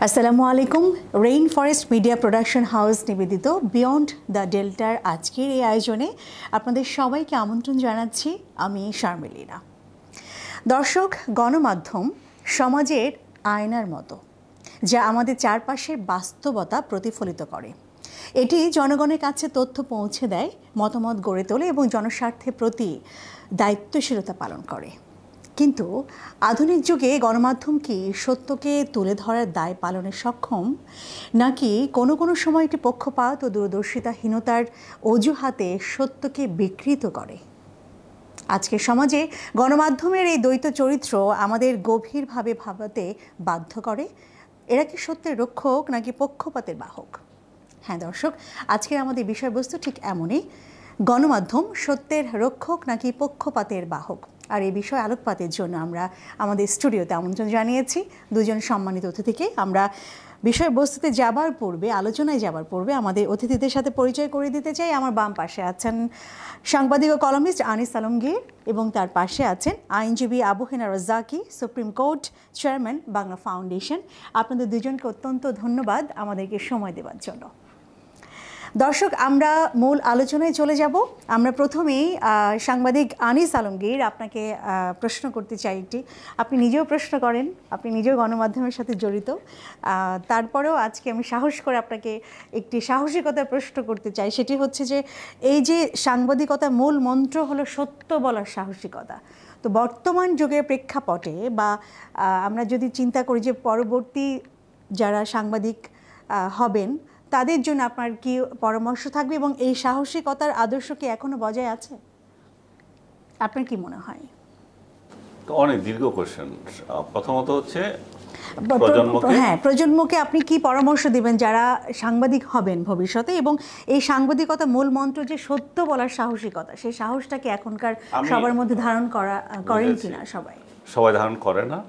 আসসালামু আলাইকুম। Rain forest media production house নিবেদিত বিয়ন্ড দ্য ডেল্টার আজকের এই আয়োজনে আপনাদের সবাইকে আমন্ত্রণ জানাচ্ছি। আমি শারমিলিনা। দর্শক, গণমাধ্যম সমাজের আয়নার মতো, যা আমাদের চারপাশের বাস্তবতা প্রতিফলিত করে। এটি জনগণের কাছে তথ্য পৌঁছে দেয়, মতামত গড়ে তোলে এবং জনস্বার্থের প্রতি দায়িত্বশীলতা পালন করে। কিন্তু আধুনিক যুগে গণমাধ্যম কি সত্যকে তুলে ধরার দায় পালনে সক্ষম, নাকি কোনো কোনো সময় এটি পক্ষপাত ও দূরদর্শিতাহীনতার অজুহাতে সত্যকে বিকৃত করে? আজকের সমাজে গণমাধ্যমের এই দ্বৈত চরিত্র আমাদের গভীরভাবে ভাবতে বাধ্য করে। এরা কি সত্যের রক্ষক নাকি পক্ষপাতের বাহক? হ্যাঁ দর্শক, আজকের আমাদের বিষয়বস্তু ঠিক এমনই। গণমাধ্যম সত্যের রক্ষক নাকি পক্ষপাতের বাহক? আর এই বিষয়ে আলোকপাতের জন্য আমরা আমাদের স্টুডিওতে আমন্ত্রণ জানিয়েছি দুজন সম্মানিত অতিথিকে। আমরা বিষয়বস্তুতে আলোচনায় যাবার পূর্বে আমাদের অতিথিদের সাথে পরিচয় করে দিতে চাই। আমার বাম পাশে আছেন সাংবাদিক ও কলামিস্ট আনিস আলমগীর, এবং তার পাশে আছেন আইনজীবী Abu Hena Razzaki, supreme court chairman, Bangla foundation. আপনাদের দুজনকে অত্যন্ত ধন্যবাদ আমাদেরকে সময় দেওয়ার জন্য। দর্শক, আমরা মূল আলোচনায় চলে যাব। আমরা প্রথমেই সাংবাদিক আনিস আলমগীর, আপনাকে প্রশ্ন করতে চাই একটি। আপনি নিজেও প্রশ্ন করেন, আপনি নিজেও গণমাধ্যমের সাথে জড়িত। তারপরেও আজকে আমি সাহস করে আপনাকে একটি সাহসিকতার প্রশ্ন করতে চাই। সেটি হচ্ছে যে, এই যে সাংবাদিকতার মূল মন্ত্র হলো সত্য বলার সাহসিকতা, তো বর্তমান যুগের প্রেক্ষাপটে বা আমরা যদি চিন্তা করি যে পরবর্তী যারা সাংবাদিক হবেন তাদের জন্য আপনার কি পরামর্শ থাকবে, এবং এই সাহসিকতার আদর্শ কি এখনো বজায় আছে? আপনার কি মনে হয়? অনেক দীর্ঘ কোশ্চেন। প্রথমত হচ্ছে প্রজন্মকে আপনি কি পরামর্শ দিবেন যারা সাংবাদিক হবেন ভবিষ্যতে, এবং এই সাংবাদিকতা মূল মন্ত্র যে সত্য বলার সাহসিকতা, সেই সাহসটাকে এখনকার সবার মধ্যে ধারণ করেন কিনা? সবাই ধারণ করে না।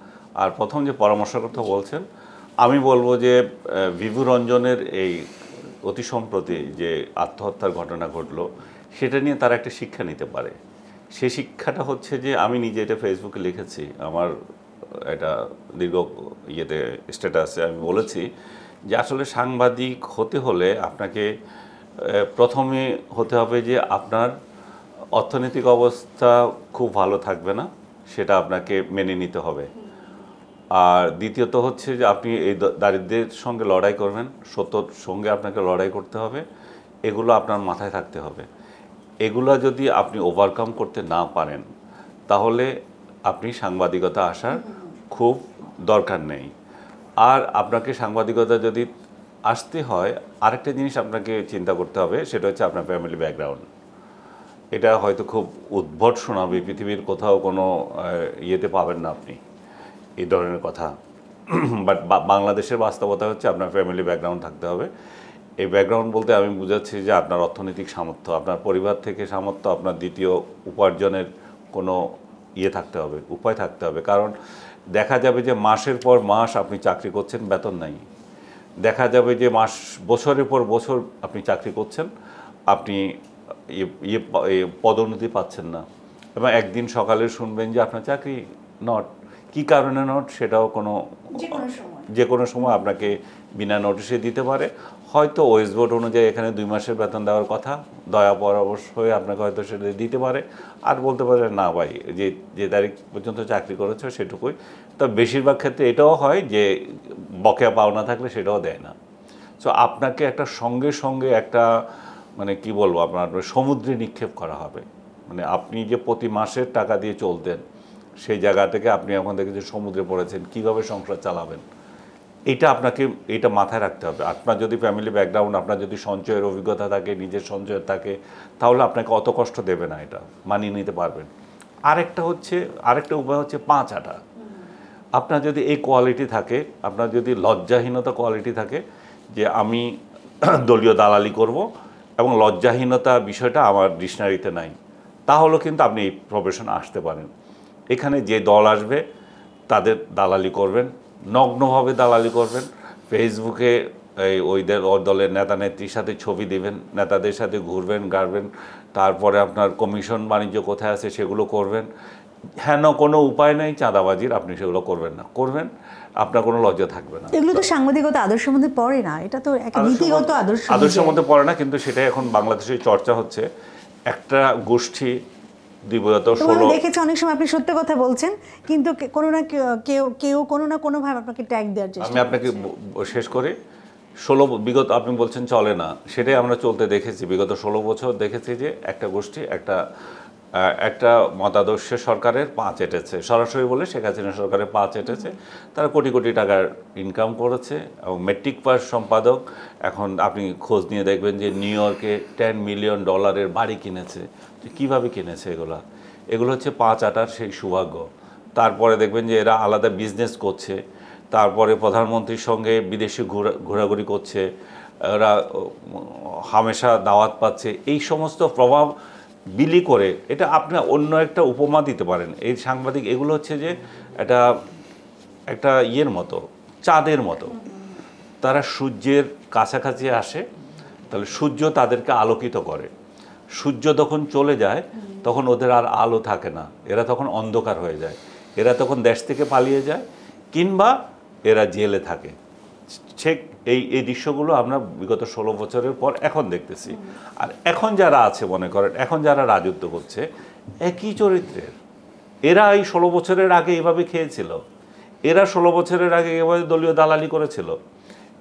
আর প্রথম যে পরামর্শের কথা বলছেন, আমি বলবো যে ভিভু রঞ্জনের এই অতি সম্প্রতি যে আত্মহত্যার ঘটনা ঘটলো, সেটা নিয়ে তারা একটা শিক্ষা নিতে পারে। সেই শিক্ষাটা হচ্ছে যে, আমি নিজে এটা ফেসবুকে লিখেছি, আমার এটা দীর্ঘ স্ট্যাটাসে আমি বলেছি যে আসলে সাংবাদিক হতে হলে আপনাকে প্রথমে হতে হবে যে আপনার অর্থনৈতিক অবস্থা খুব ভালো থাকবে না, সেটা আপনাকে মেনে নিতে হবে। আর দ্বিতীয়ত হচ্ছে যে আপনি এই দারিদ্র্যের সঙ্গে লড়াই করবেন, সত্যর সঙ্গে আপনাকে লড়াই করতে হবে। এগুলো আপনার মাথায় থাকতে হবে। এগুলো যদি আপনি ওভারকাম করতে না পারেন, তাহলে আপনি সাংবাদিকতা আসার খুব দরকার নেই। আর আপনাকে সাংবাদিকতা যদি আসতে হয়, আরেকটা জিনিস আপনাকে চিন্তা করতে হবে, সেটা হচ্ছে আপনার ফ্যামিলি ব্যাকগ্রাউন্ড। এটা হয়তো খুব উদ্ভট শোনাবে, পৃথিবীর কোথাও কোনো ইয়েতে পাবেন না আপনি এই ধরনের কথা, বাট বাংলাদেশের বাস্তবতা হচ্ছে আপনার ফ্যামিলি ব্যাকগ্রাউন্ড থাকতে হবে। এই ব্যাকগ্রাউন্ড বলতে আমি বুঝাচ্ছি যে আপনার অর্থনৈতিক সামর্থ্য, আপনার পরিবার থেকে সামর্থ্য, আপনার দ্বিতীয় উপার্জনের কোনো থাকতে হবে, উপায় থাকতে হবে। কারণ দেখা যাবে যে মাসের পর মাস আপনি চাকরি করছেন, বেতন নাই। দেখা যাবে যে বছরের পর বছর আপনি চাকরি করছেন, আপনি পদোন্নতি পাচ্ছেন না, এবং একদিন সকালে শুনবেন যে আপনার চাকরি নট। কী কারণে নট, সেটাও যে কোনো সময় আপনাকে বিনা নোটিশে দিতে পারে। হয়তো ওয়েস্ট বোর্ড অনুযায়ী এখানে 2 মাসের বেতন দেওয়ার কথা, দয়া পরামর্শ হয়ে আপনাকে হয়তো সেটা দিতে পারে। আর বলতে পারে না ভাই, যে তারিখ পর্যন্ত চাকরি করেছো সেটুকুই। তো বেশিরভাগ ক্ষেত্রে এটাও হয় যে বকেয়া পাওনা থাকলে সেটাও দেয় না। সো আপনাকে একটা সঙ্গে সঙ্গে একটা মানে কি বলবো, আপনার সমুদ্রে নিক্ষেপ করা হবে। মানে আপনি যে প্রতি মাসের টাকা দিয়ে চলতেন, সেই জায়গা থেকে আপনি এখন থেকে যে সমুদ্রে পড়েছেন, কীভাবে সংসার চালাবেন, এটা মাথায় রাখতে হবে। আপনার যদি ফ্যামিলি ব্যাকগ্রাউন্ড, আপনার যদি সঞ্চয়ের অভিজ্ঞতা থাকে, নিজের সঞ্চয় থাকে, তাহলে আপনাকে অত কষ্ট দেবে না, এটা মানিয়ে নিতে পারবেন। আরেকটা উপায় হচ্ছে 5 আটা। আপনার যদি এই কোয়ালিটি থাকে, আপনার যদি লজ্জাহীনতা কোয়ালিটি থাকে যে আমি দলীয় দালালি করব, এবং লজ্জাহীনতা বিষয়টা আমার ডিকশনারিতে নাই, তাহলেও কিন্তু আপনি এই প্রফেশনে আসতে পারেন। এখানে যে দল আসবে তাদের দালালি করবেন, নগ্নভাবে দালালি করবেন। ফেসবুকে ওই দলের নেতা নেত্রীর সাথে ছবি দিবেন, নেতাদের সাথে ঘুরবেন গাড়বেন, তারপরে আপনার কমিশন বাণিজ্য কোথায় আছে সেগুলো করবেন। হেন কোনো উপায় নেই চাঁদাবাজির, আপনি সেগুলো করবেন না। আপনার কোনো লজ্জা থাকবে না। এগুলো তো সাংবাদিকতা আদর্শের মধ্যে পড়ে না, এটা তো একটা নীতিগত আদর্শের মধ্যে পড়ে না, কিন্তু সেটাই এখন বাংলাদেশে চর্চা হচ্ছে। একটা গোষ্ঠী বিগত 16 দেখেছি অনেক সময় আপনি সত্য কথা বলছেন, কিন্তু কোনো না কেউ কোনো না কোনো ভাবে আপনাকে ট্যাগ দেওয়ার চেষ্টা। আমি আপনাকে শেষ করে 16 বিগত আপনি বলছেন চলে না, সেটাই আমরা চলতে দেখেছি। বিগত 16 বছর দেখেছি যে একটা গোষ্ঠী একটা মতাদর্শের সরকারের পা চেটেছে, সরাসরি বলে শেখ হাসিনা সরকারের পা চেটেছে। তারা কোটি কোটি টাকার ইনকাম করেছে এবং মেট্রিক পাস সম্পাদক। এখন আপনি খোঁজ নিয়ে দেখবেন যে নিউ ইয়র্কে $10 মিলিয়ন বাড়ি কিনেছে। কিভাবে কিনেছে? এগুলো হচ্ছে পাঁচ আটার সেই সৌভাগ্য। তারপরে দেখবেন যে এরা আলাদা বিজনেস করছে, তারপরে প্রধানমন্ত্রীর সঙ্গে বিদেশে ঘোরাঘুরি করছে, এরা হামেশা দাওয়াত পাচ্ছে। এই সমস্ত প্রভাব বিলি করে এটা আপনি অন্য একটা উপমা দিতে পারেন। এই সাংবাদিক এগুলো হচ্ছে যে একটা ইয়ের মতো, চাঁদের মতো। তারা সূর্যের কাছাকাছি আসে, তাহলে সূর্য তাদেরকে আলোকিত করে। সূর্য যখন চলে যায় তখন ওদের আর আলো থাকে না, এরা তখন অন্ধকার হয়ে যায়। এরা তখন দেশ থেকে পালিয়ে যায় কিংবা এরা জেলে থাকে। ঠিক এই দৃশ্যগুলো আমরা বিগত 16 বছরের পর এখন দেখতেছি। আর এখন যারা আছে, মনে করেন এখন যারা রাজত্ব করছে, একই চরিত্রের। এরা এই 16 বছরের আগে এভাবে খেয়েছিল, এরা 16 বছরের আগে এভাবে দলীয় দালালি করেছিল,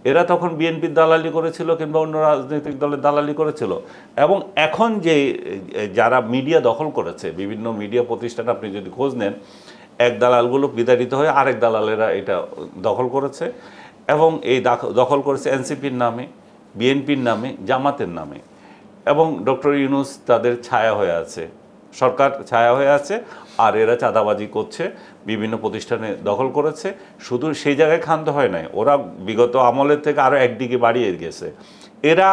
এরা তখন বিএনপির দালালি করেছিল কিংবা অন্য রাজনৈতিক দলের দালালি করেছিল। এবং এখন যে যারা মিডিয়া দখল করেছে, বিভিন্ন মিডিয়া প্রতিষ্ঠান আপনি যদি খোঁজ নেন, এক দালালগুলো বিতাড়িত হয়ে আরেক দালালেরা এটা দখল করেছে। এবং এই দখল করেছে এনসিপির নামে, বিএনপির নামে, জামাতের নামে। এবং ডক্টর ইউনূস তাদের ছায়া হয়ে আছে, সরকার ছায়া হয়ে আছে। আর এরা চাঁদাবাজি করছে, বিভিন্ন প্রতিষ্ঠানে দখল করেছে। শুধু সেই জায়গায় ক্ষান্ত হয় নাই, ওরা বিগত আমলের থেকে আরও একদিকে বাড়িয়ে গেছে। এরা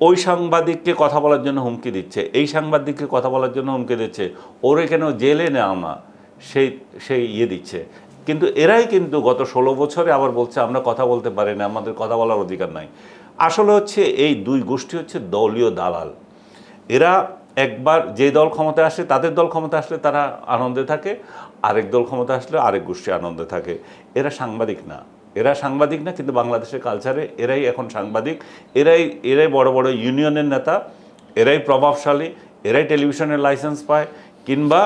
ওই সাংবাদিককে কথা বলার জন্য হুমকি দিচ্ছে, এই সাংবাদিককে কথা বলার জন্য হুমকি দিচ্ছে, ওরে কেন জেলে নেওয়া না, সেই ইয়ে দিচ্ছে। কিন্তু এরাই কিন্তু গত 16 বছরে আবার বলছে আমরা কথা বলতে পারি না, আমাদের কথা বলার অধিকার নাই। আসলে হচ্ছে এই দুই গোষ্ঠী হচ্ছে দলীয় দালাল। এরা একবার যে দল ক্ষমতায় আসে, তাদের দল ক্ষমতা আসলে তারা আনন্দে থাকে, আরেক দল ক্ষমতা আসলে আরেক গোষ্ঠী আনন্দে থাকে। এরা সাংবাদিক না, কিন্তু বাংলাদেশের কালচারে এরাই এখন সাংবাদিক। এরাই বড় বড় ইউনিয়নের নেতা, এরাই প্রভাবশালী, এরাই টেলিভিশনের লাইসেন্স পায় কিংবা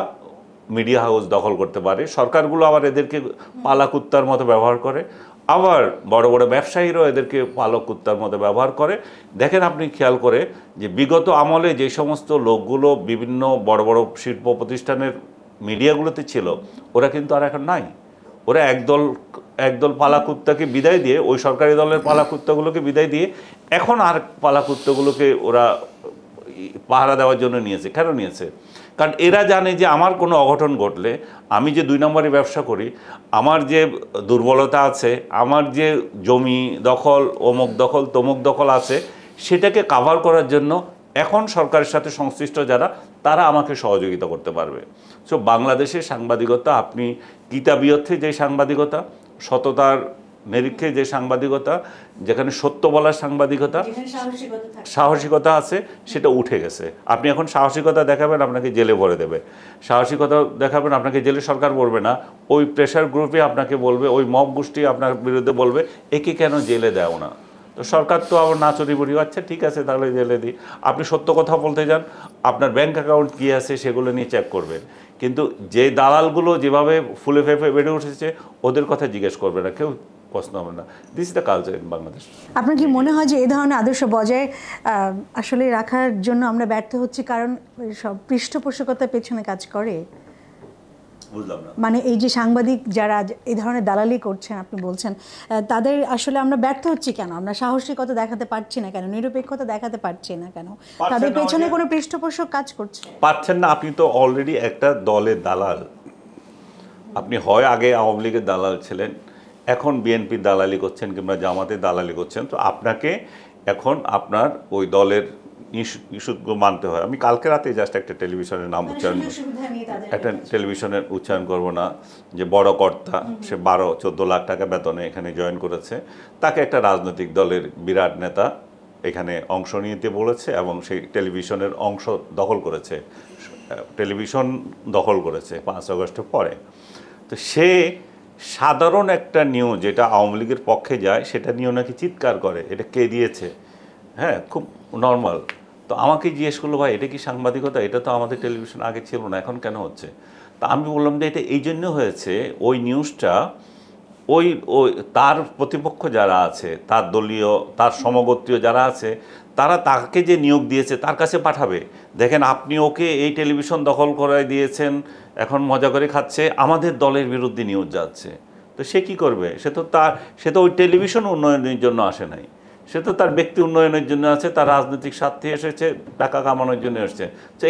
মিডিয়া হাউস দখল করতে পারে। সরকারগুলো আবার এদেরকে পালা কুত্তার মতো ব্যবহার করে, আবার বড় বড় ব্যবসায়ীরাও এদেরকে পালক কুত্তার মতো ব্যবহার করে। দেখেন আপনি খেয়াল করে যে বিগত আমলে যে সমস্ত লোকগুলো বিভিন্ন বড় বড় শিল্প প্রতিষ্ঠানের মিডিয়াগুলোতে ছিল, ওরা কিন্তু আর এখন নাই। ওরা একদল পালাকুত্তাকে বিদায় দিয়ে, ওই সরকারি দলের পালাকুত্তাগুলোকে বিদায় দিয়ে এখন আর পালাকুত্তাগুলোকে ওরা পাহারা দেওয়ার জন্য নিয়েছে। কেন নিয়েছে? কারণ এরা জানে যে আমার কোনো অঘটন ঘটলে, আমি যে 2 নম্বরে ব্যবসা করি, আমার যে দুর্বলতা আছে, আমার যে জমি দখল, অমুক দখল তমুক দখল আছে, সেটাকে কাভার করার জন্য এখন সরকারের সাথে সংশ্লিষ্ট যারা, তারা আমাকে সহযোগিতা করতে পারবে। সো বাংলাদেশের সাংবাদিকতা, আপনি কিতাবি অর্থে যে সাংবাদিকতা, সততার নিরীক্ষে যে সাংবাদিকতা, যেখানে সত্য বলার সাংবাদিকতা, সাহসিকতা আছে, সেটা উঠে গেছে। আপনি এখন সাহসিকতা দেখাবেন, আপনাকে জেলে ভরে দেবে। সাহসিকতা দেখাবেন, আপনাকে জেলে সরকার পড়বে না, ওই প্রেশার গ্রুপে আপনাকে বলবে, ওই মব গোষ্ঠী আপনার বিরুদ্ধে বলবে একে কেন জেলে দেও না। তো সরকার তো আবার নাচড়ি বুড়ি, আচ্ছা ঠিক আছে তাহলে জেলে দিই। আপনি সত্য কথা বলতে যান, আপনার ব্যাংক অ্যাকাউন্ট কী আছে সেগুলো নিয়ে চেক করবেন। কিন্তু যে দালালগুলো যেভাবে ফুলে ফেঁপে বেড়ে উঠেছে, ওদের কথা জিজ্ঞেস করবে না কেউ, প্রশ্ন হবে না। This is the culture in Bangladesh. আপনার কি মনে হয় যে এই ধরনের আদর্শ বজায় আসলে রাখার জন্য আমরা ব্যর্থ হচ্ছি, কারণ সব পৃষ্ঠপোষকতার পেছনে কাজ করে? বুঝলাম না। মানে এই যে সাংবাদিক যারা এই ধরনের দালালি করছেন, আপনি বলছেন তাদের আসলে আমরা ব্যর্থ হচ্ছি কেন? আমরা সাহসিকতা দেখাতে পারছি না কেন? নিরপেক্ষতা দেখাতে পারছি না কেন? তাদের পেছনে কোনো পৃষ্ঠপোষক কাজ করছে? পাচ্ছেন না। আপনি তো অলরেডি একটা দলের দালাল। আপনি হয় আগে আওয়ামী লীগের দালাল ছিলেন, এখন বিএনপির দালালি করছেন কিংবা জামাতের দালালি করছেন। তো আপনাকে এখন আপনার ওই দলের ইস্যুগুলো মানতে হয়। আমি কালকে রাতে জাস্ট একটা টেলিভিশনের নাম উচ্চারণ, একটা টেলিভিশনের উচ্চারণ করব না, যে বড় কর্তা, সে 12-14 লাখ টাকা বেতনে এখানে জয়েন করেছে, তাকে একটা রাজনৈতিক দলের বিরাট নেতা এখানে অংশ নিতে বলেছে এবং সেই টেলিভিশনের অংশ দখল করেছে, টেলিভিশন দখল করেছে 5 আগস্টের পরে। তো সে সাধারণ একটা নিউজ যেটা আওয়ামী লীগের পক্ষে যায় সেটা নিয়েও নাকি চিৎকার করে, এটা কে দিয়েছে, হ্যাঁ খুব নর্মাল। তো আমাকে জিজ্ঞেস করলো, ভাই এটা কি সাংবাদিকতা? এটা তো আমাদের টেলিভিশন আগে ছিল না, এখন কেন হচ্ছে? তা আমি বললাম যে এটা এই জন্য হয়েছে, ওই নিউজটা ওই ওই তার প্রতিপক্ষ যারা আছে, তার দলীয়, তার সমগোত্রীয় যারা আছে, তারা তাকে যে নিয়োগ দিয়েছে তার কাছে পাঠাবে, দেখেন আপনি ওকে এই টেলিভিশন দখল করে দিয়েছেন, এখন মজা করে খাচ্ছে, আমাদের দলের বিরুদ্ধে নিউজ যাচ্ছে। তো সে কি করবে? সে তো ওই টেলিভিশন উন্নয়নের জন্য আসে নাই, সে তো তার ব্যক্তি উন্নয়নের জন্য আছে, তার রাজনৈতিক স্বার্থে এসেছে, টাকা কামানোর জন্য এসেছে। তো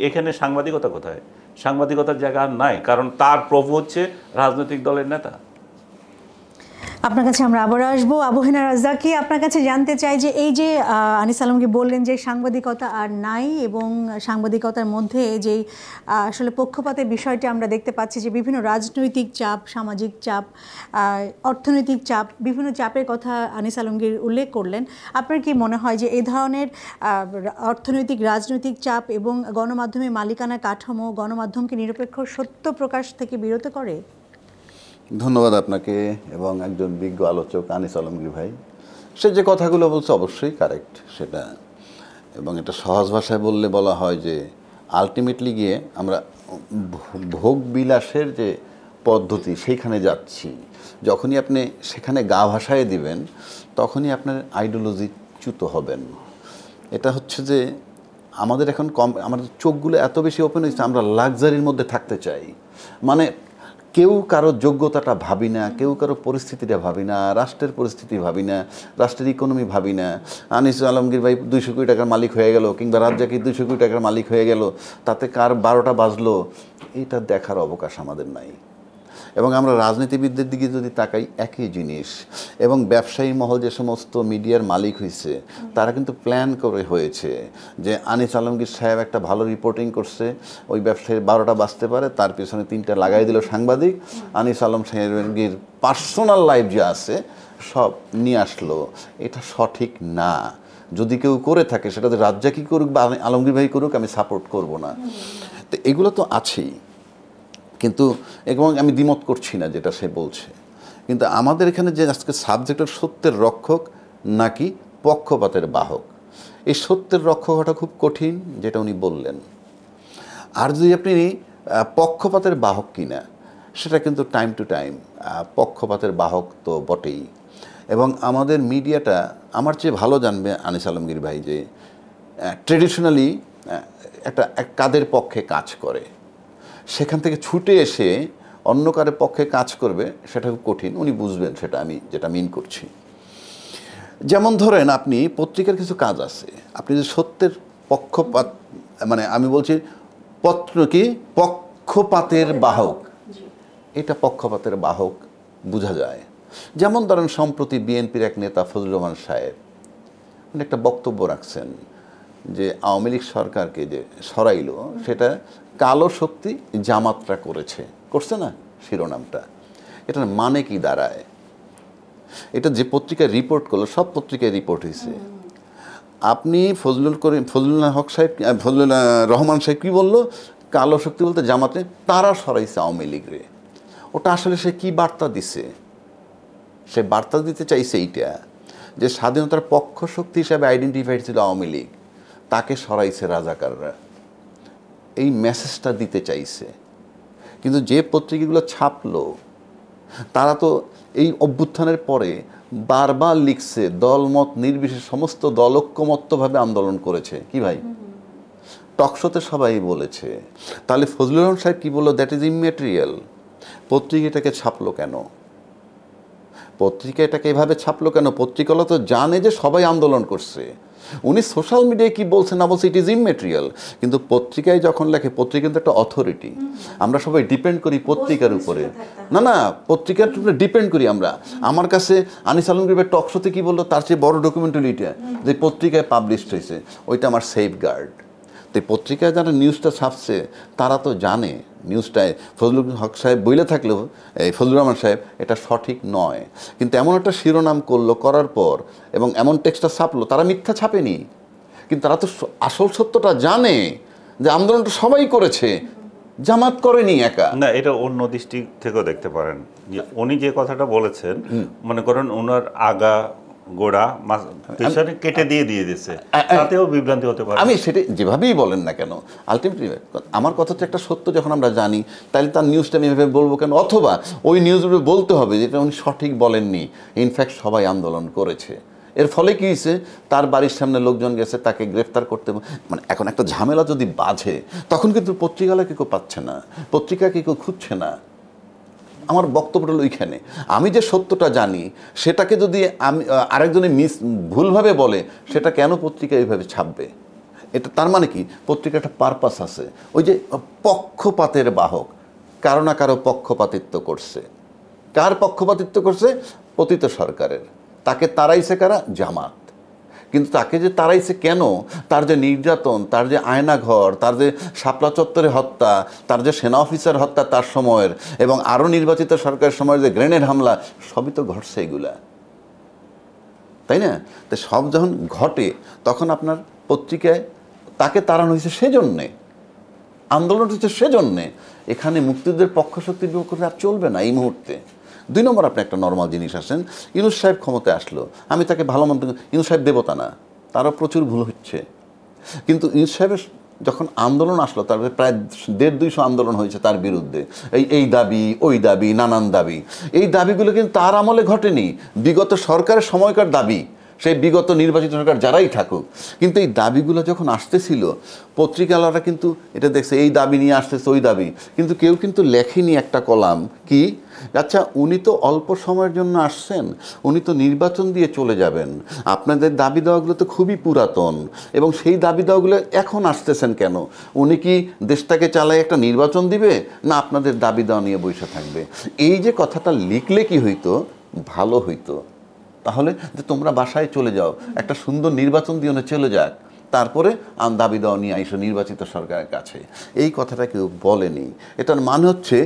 এখানে সাংবাদিকতা কোথায়? সাংবাদিকতার জায়গা আর নাই, কারণ তার প্রভু হচ্ছে রাজনৈতিক দলের নেতা। আপনার কাছে আমরা আবার আসবো। আবু হেনা রাজ্জাকি, আপনার কাছে জানতে চাই যে এই যে আনিস আলমগীর বললেন যে সাংবাদিকতা আর নাই, এবং সাংবাদিকতার মধ্যে যেই আসলে পক্ষপাতের বিষয়টি আমরা দেখতে পাচ্ছি যে বিভিন্ন রাজনৈতিক চাপ, সামাজিক চাপ, অর্থনৈতিক চাপ, বিভিন্ন চাপের কথা আনিস আলমগীর উল্লেখ করলেন। আপনার কি মনে হয় যে এই ধরনের অর্থনৈতিক রাজনৈতিক চাপ এবং গণমাধ্যমের মালিকানা কাঠামো গণমাধ্যমকে নিরপেক্ষ সত্য প্রকাশ থেকে বিরত করে? ধন্যবাদ আপনাকে এবং একজন বিজ্ঞ আলোচক আনিস আলমগীর ভাই। সে যে কথাগুলো বলছে অবশ্যই কারেক্ট সেটা, এবং এটা সহজ ভাষায় বলা হয় যে আলটিমেটলি গিয়ে আমরা ভোগ বিলাসের যে পদ্ধতি সেইখানে যাচ্ছি। যখনই আপনি সেখানে গা ভাসায় দিবেন তখনই আপনার আইডিওলজি চ্যুত হবেন। এটা হচ্ছে যে আমাদের এখন আমাদের চোখগুলো এত বেশি ওপেন হয়েছে, আমরা লাক্সারির মধ্যে থাকতে চাই। মানে কেউ কারো যোগ্যতাটা ভাবি না, কেউ কারো পরিস্থিতিটা ভাবি না, রাষ্ট্রের পরিস্থিতি ভাবি না, রাষ্ট্রের ইকোনমি ভাবি না। আনিস আলমগীর ভাই 200 কোটি টাকার মালিক হয়ে গেল, কিংবা রাজ্জাকি 200 কোটি টাকার মালিক হয়ে গেল, তাতে কার 12টা বাজলো, এটা দেখার অবকাশ আমাদের নাই। এবং আমরা রাজনীতিবিদদের দিকে যদি তাকাই একই জিনিস। এবং ব্যবসায়ী মহল যে সমস্ত মিডিয়ার মালিক হয়েছে তারা কিন্তু প্ল্যান করে হয়েছে যে আনিস আলমগীর সাহেব একটা ভালো রিপোর্টিং করছে, ওই ব্যবসায়ীর 12টা বাজতে পারে, তার পিছনে 3টা লাগাই দিল সাংবাদিক, আনিস আলম সাহেবের পার্সোনাল লাইফ যে আছে সব নিয়ে আসলো। এটা সঠিক না। যদি কেউ করে থাকে সেটা তো রাজ্জাকি করুক বা আলমগীর ভাই করুক, আমি সাপোর্ট করব না। তো এগুলো তো আছেই, কিন্তু এবং আমি দ্বিমত করছি না যেটা সে বলছে। কিন্তু আমাদের এখানে যে আজকে সাবজেক্টের সত্যের রক্ষক নাকি পক্ষপাতের বাহক, এই সত্যের রক্ষক হওয়াটা খুব কঠিন যেটা উনি বললেন। আর যদি আপনি পক্ষপাতের বাহক কিনা, সেটা কিন্তু টাইম টু টাইম পক্ষপাতের বাহক তো বটেই। এবং আমাদের মিডিয়াটা আমার চেয়ে ভালো জানবে আনিস আলমগীর ভাই যে ট্রেডিশনালি একটা কাদের পক্ষে কাজ করে, সেখান থেকে ছুটে এসে অন্য কারোর পক্ষে কাজ করবে সেটা খুব কঠিন। উনি বুঝবেন সেটা, আমি যেটা মিন করছি। যেমন ধরেন আপনি পত্রিকার কিছু কাজ আছে, আপনি যে সত্যের পক্ষপাত, মানে আমি বলছি পক্ষপাতের বাহক, এটা পক্ষপাতের বাহক বোঝা যায়। যেমন ধরেন সম্প্রতি বিএনপির এক নেতা ফজলুর রহমান সাহেব উনি একটা বক্তব্য রাখছেন যে আওয়ামী লীগ সরকারকে যে সরাইলো সেটা কালো শক্তি জামাতরা করছে না, শিরোনামটা। এটার মানে কি দাঁড়ায়? এটা যে পত্রিকায় রিপোর্ট করলো, সব পত্রিকায় রিপোর্ট হয়েছে। আপনি ফজলুল রহমান সাহেব কি বললো? কালো শক্তি বলতে জামাতে তারা সরাইছে আওয়ামী লীগরে। ওটা আসলে সে কি বার্তা দিছে? সে বার্তা দিতে চাইছে এইটা যে স্বাধীনতার পক্ষ শক্তি হিসাবে আইডেন্টিফাইড ছিল আওয়ামী লীগ, তাকে সরাইছে রাজাকাররা, এই মেসেজটা দিতে চাইছে। কিন্তু যে পত্রিকাগুলো ছাপলো তারা তো এই অভ্যুত্থানের পরে বারবার লিখছে দলমত নির্বিশেষে সমস্ত দল ঐক্যমত্যভাবে আন্দোলন করেছে। কি ভাই, টকশোতে সবাই বলেছে। তাহলে ফজলুর রহমান সাহেব কি বললো? That is ইমম্যাটেরিয়াল। পত্রিকাটাকে ছাপলো কেন? পত্রিকা এটাকে এভাবে ছাপলো কেন? পত্রিকাগুলো তো জানে যে সবাই আন্দোলন করছে। উনি সোশ্যাল মিডিয়ায় কি বলছেন না বলছে ইট ইজ ইমম্যাটেরিয়াল, কিন্তু পত্রিকায় যখন লেখে, পত্রিকা কিন্তু একটা অথরিটি। আমরা সবাই ডিপেন্ড করি পত্রিকার উপরে, না পত্রিকার উপরে ডিপেন্ড করি আমরা। আমার কাছে আনিস আলমগীর টকশোতে কি বললো, তার চেয়ে বড় ডকুমেন্ট হলো এটা যে পত্রিকায় পাবলিশড হয়েছে, ওইটা আমার সেফ গার্ড। তো পত্রিকায় যারা নিউজটা ছাপছে তারা তো জানে নিউজটায় ফজলুল হক সাহেব বইলে থাকলেও, এই ফজলুর রহমান সাহেব এটা সঠিক নয়, কিন্তু এমন একটা শিরোনাম করলো, করার পর এবং এমন টেক্সটটা ছাপলো, তারা মিথ্যা ছাপেনি, কিন্তু তারা তো আসল সত্যটা জানে যে আন্দোলনটা সবাই করেছে, জামাত করেনি একা। না, এটা অন্য দৃষ্টি থেকেও দেখতে পারেন। যে উনি যে কথাটা বলেছেন, মনে করেন ওনার আগা গোড়া পেছনে কেটে দিয়ে দিয়েছে, তাতেও বিভ্রান্তি হতে পারে। আমি সেটা যেভাবেই বলেন না কেন, আলটিমেটলি আমার কথা হচ্ছে একটা সত্য যখন আমরা জানি, তাহলে তার নিউজটা আমি এভাবে বলবো কেন? অথবা ওই নিউজগুলো বলতে হবে যেটা উনি সঠিক বলেননি, ইনফ্যাক্ট সবাই আন্দোলন করেছে। এর ফলে কী হয়েছে, তার বাড়ির সামনে লোকজন গেছে, তাকে গ্রেফতার করতে, মানে এখন একটা ঝামেলা যদি বাজে তখন কিন্তু পত্রিকালা কেউ পাচ্ছে না, পত্রিকা কেউ খুঁজছে না। আমার বক্তব্যটা হলো ওইখানে, আমি যে সত্যটা জানি সেটাকে যদি আমি আরেকজনে ভুলভাবে বলে, সেটা কেন পত্রিকা এইভাবে ছাপবে? এটা তার মানে কি, পত্রিকাটা পারপাস আছে। ওই যে পক্ষপাতের বাহক, কারো না কারো পক্ষপাতিত্ব করছে। কার পক্ষপাতিত্ব করছে? পতিত সরকারের। তাকে তাড়াইছে কারা? জামাত। কিন্তু তাকে যে তাড়াইছে কেন? তার যে নির্যাতন, তার যে আয়নাঘর, তার যে শাপলা চত্বরে হত্যা, তার যে সেনা অফিসার হত্যা তার সময়ের, এবং আরও নির্বাচিত সরকারের সময়ের যে গ্রেনেড হামলা, সবই তো ঘটছে এগুলা, তাই না? তো সব যখন ঘটে তখন আপনার পত্রিকায় তাকে তাড়ানো হয়েছে সেজন্যে, আন্দোলন হচ্ছে সেজন্যে। এখানে মুক্তিযুদ্ধের পক্ষ শক্তির বিপক্ষে আর চলবে না এই মুহূর্তে। 2 নম্বর, আপনি একটা নর্মাল জিনিস আসেন, ইউনূস সাহেব ক্ষমতায় আসলো, আমি তাকে ভালো মন্দ, ইউনূস সাহেব দেবতা না, তারও প্রচুর ভুল হচ্ছে। কিন্তু ইউনূস সাহেবের যখন আন্দোলন আসলো, তারপরে প্রায় 150-200 আন্দোলন হয়েছে তার বিরুদ্ধে, এই দাবি ওই দাবি, নানান দাবি। এই দাবিগুলো কিন্তু তার আমলে ঘটেনি, বিগত সরকারের সময়কার দাবি, সেই বিগত নির্বাচিত সরকার যারাই থাকুক। কিন্তু এই দাবিগুলো যখন আসতেছিল, পত্রিকালারা কিন্তু এটা দেখছে, এই দাবি নিয়ে আসতেছে, ওই দাবি, কিন্তু কেউ কিন্তু লেখেনি একটা কলাম কি, আচ্ছা উনি তো অল্প সময়ের জন্য আসছেন, উনি তো নির্বাচন দিয়ে চলে যাবেন, আপনাদের দাবি দেওয়াগুলো তো খুবই পুরাতন, এবং সেই দাবি দেওয়াগুলো এখন আসতেছেন কেন? উনি কি দেশটাকে চালায় একটা নির্বাচন দিবে, না আপনাদের দাবি দেওয়া নিয়ে বসে থাকবে? এই যে কথাটা লিখলে কি হইতো, ভালো হইতো। তাহলে যে তোমরা বাসায় চলে যাও, একটা সুন্দর নির্বাচন দিয়ে চলে যাক, তারপরে দাবি দেওয়া নিয়ে আইসো নির্বাচিত সরকারের কাছে। এই কথাটা কেউ বলেনি। এটার মানে হচ্ছে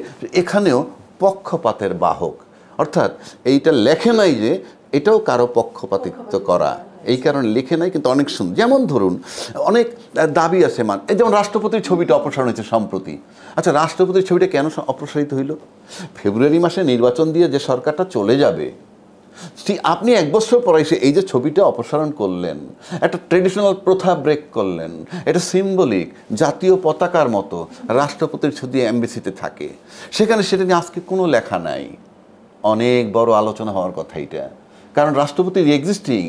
এখানেও পক্ষপাতের বাহক, অর্থাৎ এইটা লেখে নাই যে এটাও কারো পক্ষপাতিত্ব করা, এই কারণে লিখে নাই। কিন্তু অনেক সুন্দর, যেমন ধরুন অনেক দাবি আছে, এই যেমন রাষ্ট্রপতির ছবিটা অপসারণ হয়েছে সম্প্রতি। আচ্ছা, রাষ্ট্রপতির ছবিটা কেন অপসারিত হইল? ফেব্রুয়ারি মাসে নির্বাচন দিয়ে যে সরকারটা চলে যাবে, ঠিক আপনি 1 বছর পরে এসে এই যে ছবিটা অপসারণ করলেন, একটা ট্রেডিশনাল প্রথা ব্রেক করলেন, এটা সিম্বলিক, জাতীয় পতাকার মতো রাষ্ট্রপতির ছবি এমবিসিতে থাকে, সেখানে সেটা নিয়ে আজকে কোনো লেখা নাই। অনেক বড় আলোচনা হওয়ার কথা এটা, কারণ রাষ্ট্রপতির এক্সিস্টিং,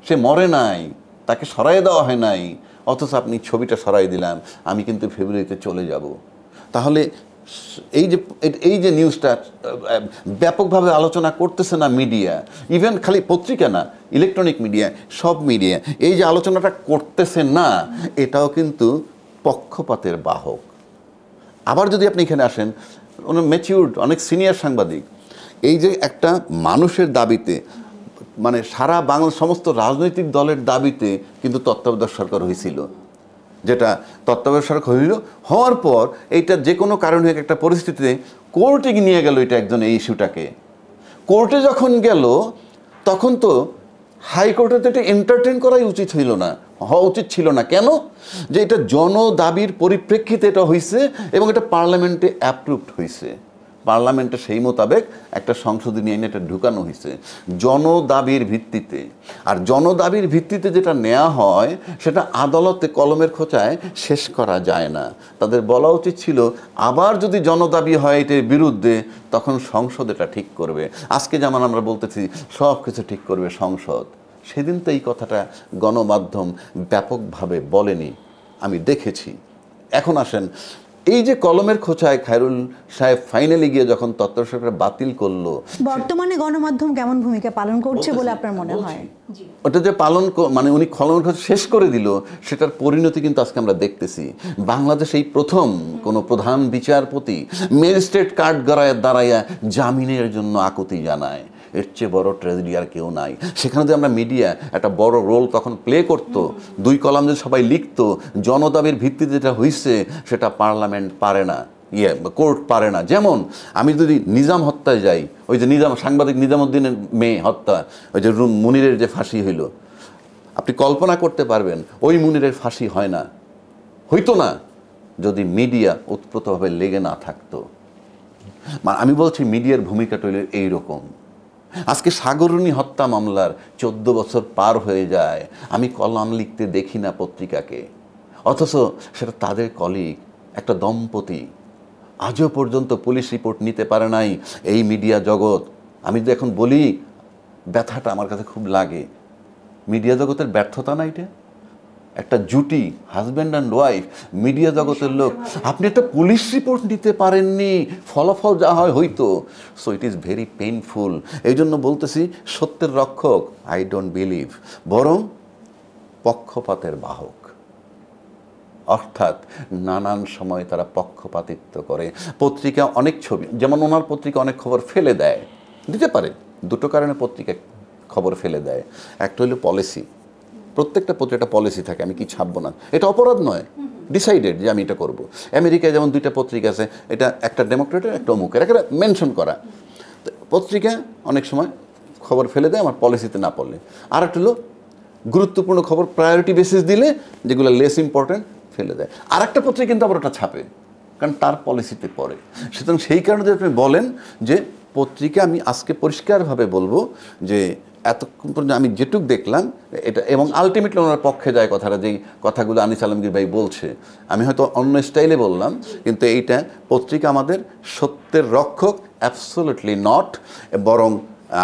সে মরে নাই, তাকে সরাই দেওয়া হয় নাই, অথচ আপনি ছবিটা সরাই দিলাম, আমি কিন্তু ফেব্রুয়ারিতে চলে যাব। তাহলে এই যে নিউজটা ব্যাপকভাবে আলোচনা করতেছে না মিডিয়া, ইভেন খালি পত্রিকা না, ইলেকট্রনিক মিডিয়া, সব মিডিয়া এই যে আলোচনাটা করতেছে না, এটাও কিন্তু পক্ষপাতের বাহক। আবার যদি আপনি এখানে আসেন, ম্যাচিউরড অনেক সিনিয়র সাংবাদিক, এই যে একটা মানুষের দাবিতে, মানে সারা বাংলার সমস্ত রাজনৈতিক দলের দাবিতে কিন্তু তত্ত্বাবধায়ক সরকার হয়েছিল, যেটা তত্ত্বাবধায়ক সরকার হওয়ার পর এইটা যে কোনো কারণে একটা পরিস্থিতিতে কোর্টে নিয়ে গেল এটা একজন, এই ইস্যুটাকে কোর্টে যখন গেল তখন তো হাইকোর্টে তো এটা এন্টারটেইন করাই উচিত হইল না, হওয়া উচিত ছিল না। কেন? যে এটা জনদাবির পরিপ্রেক্ষিতে এটা হয়েছে এবং এটা পার্লামেন্টে অ্যাপ্রুভড হয়েছে, পার্লামেন্টে সেই মোতাবেক একটা সংশোধনী আইনে এটা ঢুকানো হয়েছে জনদাবির ভিত্তিতে। আর জনদাবির ভিত্তিতে যেটা নেওয়া হয় সেটা আদালতে কলমের খোঁচায় শেষ করা যায় না। তাদের বলা উচিত ছিল আবার যদি জনদাবি হয় এটার বিরুদ্ধে, তখন সংসদ এটা ঠিক করবে। আজকে যেমন আমরা বলতেছি সব কিছু ঠিক করবে সংসদ, সেদিন তো এই কথাটা গণমাধ্যম ব্যাপকভাবে বলেনি, আমি দেখেছি। এখন আসেন, এই যে কলমের খোঁচায় খায়রুল সাহেব ফাইনালি গিয়ে যখন তত্ত্বাবধায়ক সরকার বাতিল করলো, বর্তমানে গণমাধ্যম কেমন ভূমিকা পালন করছে বলে আপনার মনে হয়? ওটা যে মানে উনি কলমের খোঁচা শেষ করে দিল, সেটার পরিণতি কিন্তু আজকে আমরা দেখতেছি। বাংলাদেশ এই প্রথম কোনো প্রধান বিচারপতি ম্যাজিস্ট্রেট কার্ড দাঁড়াইয়া জামিনের জন্য আকুতি জানায়। এর চেয়ে বড় ট্র্যাজেডি আর কেউ নাই। সেখানে যদি আমরা মিডিয়া একটা বড় রোল তখন প্লে করতো, 2 কলাম যদি সবাই লিখতো, জনদাবির ভিত্তিতে যেটা হয়েছে সেটা পার্লামেন্ট পারে না, কোর্ট পারে না। যেমন আমি যদি নিজাম হত্যায় যাই, ওই যে সাংবাদিক নিজামুদ্দিনের মেয়ে হত্যা, ওই যে মুনিরের যে ফাঁসি হইল, আপনি কল্পনা করতে পারবেন ওই মুনিরের ফাঁসি হয় না, হইতো না, যদি মিডিয়া ওতপ্রোতভাবে লেগে না থাকতো। মানে আমি বলছি মিডিয়ার ভূমিকাটা হলো এইরকম। আজকে সাগরণী হত্যা মামলার 14 বছর পার হয়ে যায়, আমি কলাম লিখতে দেখি না পত্রিকাকে, অথচ সেটা তাদের কলিগ একটা দম্পতি আজও পর্যন্ত পুলিশ রিপোর্ট নিতে পারে নাই এই মিডিয়া জগৎ। আমি যদি এখন বলি, ব্যথাটা আমার কাছে খুব লাগে। মিডিয়া জগতের ব্যর্থতা না এটা? একটা জুটি, হাজব্যান্ড অ্যান্ড ওয়াইফ, মিডিয়া জগতের লোক, আপনি একটা পুলিশ রিপোর্ট নিতে পারেননি, ফলাফল যা হয় হইতো। So it is very painful. এই জন্য বলতেছি, সত্যের রক্ষক আই ডোন্ট বিলিভ, বরং পক্ষপাতের বাহক। অর্থাৎ নানান সময় তারা পক্ষপাতিত্ব করে। পত্রিকা অনেক ছবি, যেমন ওনার পত্রিকা অনেক খবর ফেলে দেয়, দিতে পারে, দুটো কারণে পত্রিকা খবর ফেলে দেয়। একটা হলো পলিসি, প্রত্যেকটা পত্রিকা পলিসি থাকে, আমি কি ছাপবো না, এটা অপরাধ নয়, ডিসাইডেড যে আমি এটা করব। আমেরিকায় যেমন 2টা পত্রিকা আছে, এটা একটা ডেমোক্রেটের একটা অমুকের, একটা মেনশন করা। পত্রিকা অনেক সময় খবর ফেলে দেয় আমার পলিসিতে না পড়লে। আর একটা হলো গুরুত্বপূর্ণ খবর প্রায়োরিটি বেসিস দিলে, যেগুলো লেস ইম্পর্টেন্ট ফেলে দেয়। আর একটা পত্রিকা কিন্তু আবার ওটা ছাপে, কারণ তার পলিসিতে পড়ে। সুতরাং সেই কারণে যদি আপনি বলেন যে পত্রিকা, আমি আজকে পরিষ্কারভাবে বলবো যে এতক্ষণ পর্যন্ত আমি যেটুক দেখলাম এটা, এবং আলটিমেটলি ওনার পক্ষে যায় কথাটা, যেই কথাগুলো আনিস আলমগীর ভাই বলছে, আমি হয়তো অন্য স্টাইলে বললাম, কিন্তু এইটা পত্রিকা আমাদের সত্যের রক্ষক অ্যাবসোলিউটলি নট, বরং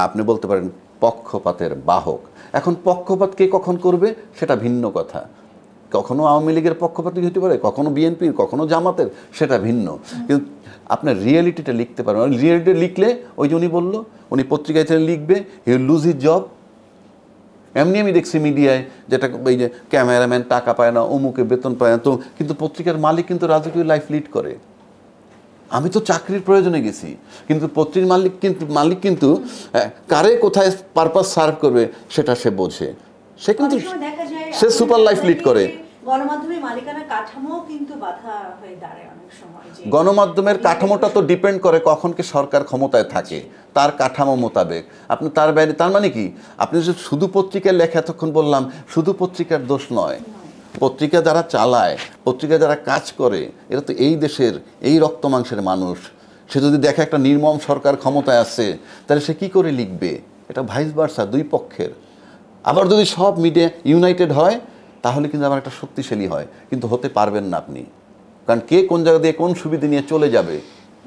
আপনি বলতে পারেন পক্ষপাতের বাহক। এখন পক্ষপাত কে কখন করবে সেটা ভিন্ন কথা। কখনো আওয়ামী লীগের পক্ষপাতী হতে পারে, কখনো বিএনপির, কখনো জামাতের, সেটা ভিন্ন। কিন্তু আপনার রিয়েলিটিটা লিখতে পারবেন। রিয়েলিটি লিখলে, ওই যে উনি বললো, উনি পত্রিকায় লিখবে, he will lose his job. এমনি আমি দেখছি মিডিয়ায়, যেটা এই যে ক্যামেরাম্যান টাকা পায় না, অমুকে বেতন পায় না, তো কিন্তু পত্রিকার মালিক কিন্তু রাজকীয় লাইফ লিড করে। আমি তো চাকরির প্রয়োজনে গেছি, কিন্তু পত্রিকার মালিক কিন্তু কারে কোথায় পারপাস সার্ভ করবে সেটা সে বোঝে। সে কিন্তু সে সুপার লাইফ লিড করে। গণমাধ্যমের মালিকানা কাঠামো কিন্তু বাধা হয়ে দাঁড়ায় অনেক সময়। গণমাধ্যমের কাঠামোটা তো ডিপেন্ড করে কখনকে সরকার ক্ষমতায় থাকে, তার কাঠামো মোতাবেক। আপনি তার বাইরে, তার মানে কি, আপনি যে শুধু পত্রিকার লেখা, এতক্ষণ বললাম, শুধু পত্রিকার দোষ নয়। পত্রিকা যারা চালায়, পত্রিকা যারা কাজ করে, এরা তো এই দেশের, এই রক্ত মাংসের মানুষ। সে যদি দেখে একটা নির্মম সরকার ক্ষমতায় আছে, তাহলে সে কি করে লিখবে? এটা ভাইস ভার্সা, দুই পক্ষের। আবার যদি সব মিডিয়া ইউনাইটেড হয়, তাহলে কিন্তু আবার একটা শক্তিশালী হয়, কিন্তু হতে পারবেন না আপনি, কারণ কে কোন জায়গা দিয়ে কোন সুবিধা নিয়ে চলে যাবে।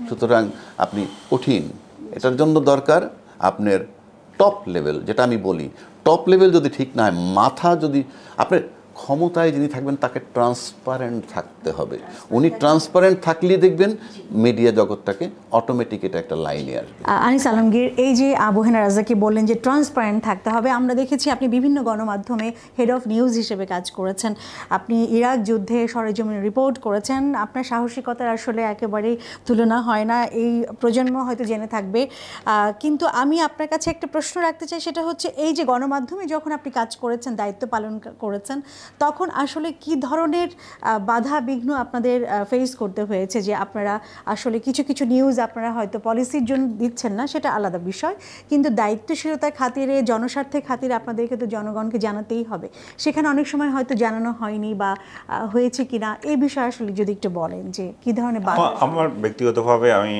সুতরাং আপনি কঠিন। এটার জন্য দরকার আপনার টপ লেভেল, যেটা আমি বলি, টপ লেভেল যদি ঠিক না হয়, মাথা যদি, আপনার ক্ষমতায় যিনি থাকবেন তাকে ট্রান্সপারেন্ট থাকতে হবে। উনি ট্রান্সপারেন্ট থাকলেই দেখবেন মিডিয়া জগৎটাকে অটোমেটিক এটা একটা লাইনে আসবে। আনিস আলমগীর, এই যে আবহেনা রাজাকে বললেন যে ট্রান্সপারেন্ট থাকতে হবে, আমরা দেখেছি আপনি বিভিন্ন গণমাধ্যমে হেড অফ নিউজ হিসেবে কাজ করেছেন, আপনি ইরাক যুদ্ধে সরেজমিনে রিপোর্ট করেছেন, আপনার সাহসিকতার আসলে একেবারেই তুলনা হয় না, এই প্রজন্ম হয়তো জেনে থাকবে। কিন্তু আমি আপনার কাছে একটা প্রশ্ন রাখতে চাই, সেটা হচ্ছে এই যে গণমাধ্যমে যখন আপনি কাজ করেছেন, দায়িত্ব পালন করেছেন, তখন আসলে কি ধরনের বাধা বিঘ্ন আপনাদের ফেস করতে হয়েছে, যে আপনারা আসলে কিছু কিছু নিউজ আপনারা হয়তো পলিসির জন্য দিচ্ছেন না, সেটা আলাদা বিষয়, কিন্তু দায়িত্বশীলতার খাতিরে, জনস্বার্থের খাতিরে আপনাদেরকে তো জনগণকে জানাতেই হবে, সেখানে অনেক সময় হয়তো জানানো হয়নি বা হয়েছে কিনা, এই বিষয়ে আসলে যদি একটু বলেন যে কী ধরনের বাধা। আমার ব্যক্তিগতভাবে আমি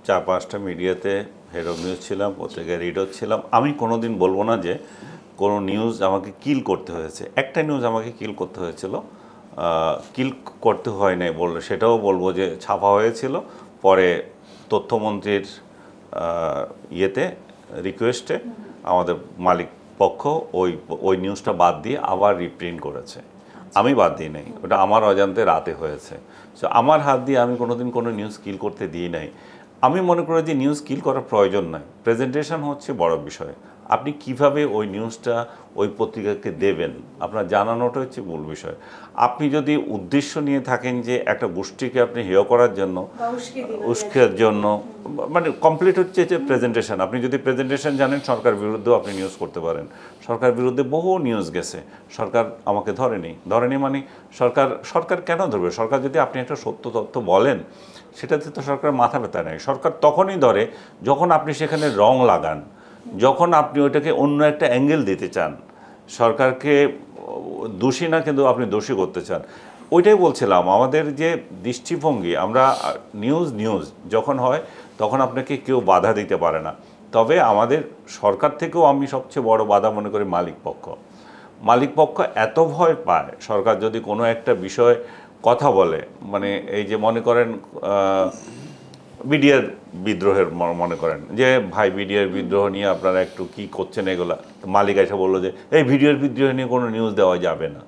4-5টা মিডিয়াতে হেড অফ নিউজ ছিলাম, পত্রিকায় রিডার ছিলাম। আমি কোনোদিন বলবো না যে কোনো নিউজ আমাকে কিল করতে হয়েছে। একটা নিউজ আমাকে কিল করতে হয়েছিল, কিল করতে হয় নাই বললে সেটাও বলবো যে ছাপা হয়েছিল, পরে তথ্যমন্ত্রীর ইয়েতে, রিকোয়েস্টে আমাদের মালিক পক্ষ ওই নিউজটা বাদ দিয়ে আবার রিপ্রিন্ট করেছে। আমি বাদ দিই নাই, ওটা আমার অজান্তে রাতে হয়েছে। সো আমার হাত দিয়ে আমি কোনোদিন কোনো নিউজ কিল করতে দিই নাই। আমি মনে করি যে নিউজ কিল করার প্রয়োজন নাই, প্রেজেন্টেশন হচ্ছে বড় বিষয়। আপনি কিভাবে ওই নিউজটা ওই পত্রিকাকে দেবেন, আপনার জানানোটা হচ্ছে মূল বিষয়। আপনি যদি উদ্দেশ্য নিয়ে থাকেন যে একটা গোষ্ঠীকে আপনি হেয় করার জন্য, উস্কের জন্য, মানে কমপ্লিট হচ্ছে যে প্রেজেন্টেশন। আপনি যদি প্রেজেন্টেশন জানেন, সরকার বিরুদ্ধেও আপনি নিউজ করতে পারেন। সরকার বিরুদ্ধে বহু নিউজ গেছে, সরকার আমাকে ধরেনি মানে সরকার কেন ধরবে? সরকার যদি আপনি একটা সত্য তথ্য বলেন, সেটাতে তো সরকার মাথা ব্যথা নেই। সরকার তখনই ধরে যখন আপনি সেখানে রং লাগান, যখন আপনি ওইটাকে অন্য একটা অ্যাঙ্গেল দিতে চান, সরকারকে দোষী না কিন্তু আপনি দোষী করতে চান। ওইটাই বলছিলাম, আমাদের যে দৃষ্টিভঙ্গি, আমরা নিউজ যখন হয় তখন আপনাকে কেউ বাধা দিতে পারে না। তবে আমাদের সরকার থেকেও আমি সবচেয়ে বড় বাধা মনে করি মালিক পক্ষ এত ভয় পায় সরকার যদি কোনো একটা বিষয়ে কথা বলে, মানে এই যে মনে করেন বিডিআর বিদ্রোহের মনে করেন যে ভাই বিডিআর বিদ্রোহ নিয়ে আপনারা একটু কি করছেন এগুলা, মালিক এসে বললো যে এই বিডিআর বিদ্রোহ নিয়ে কোনো নিউজ দেওয়া যাবে না।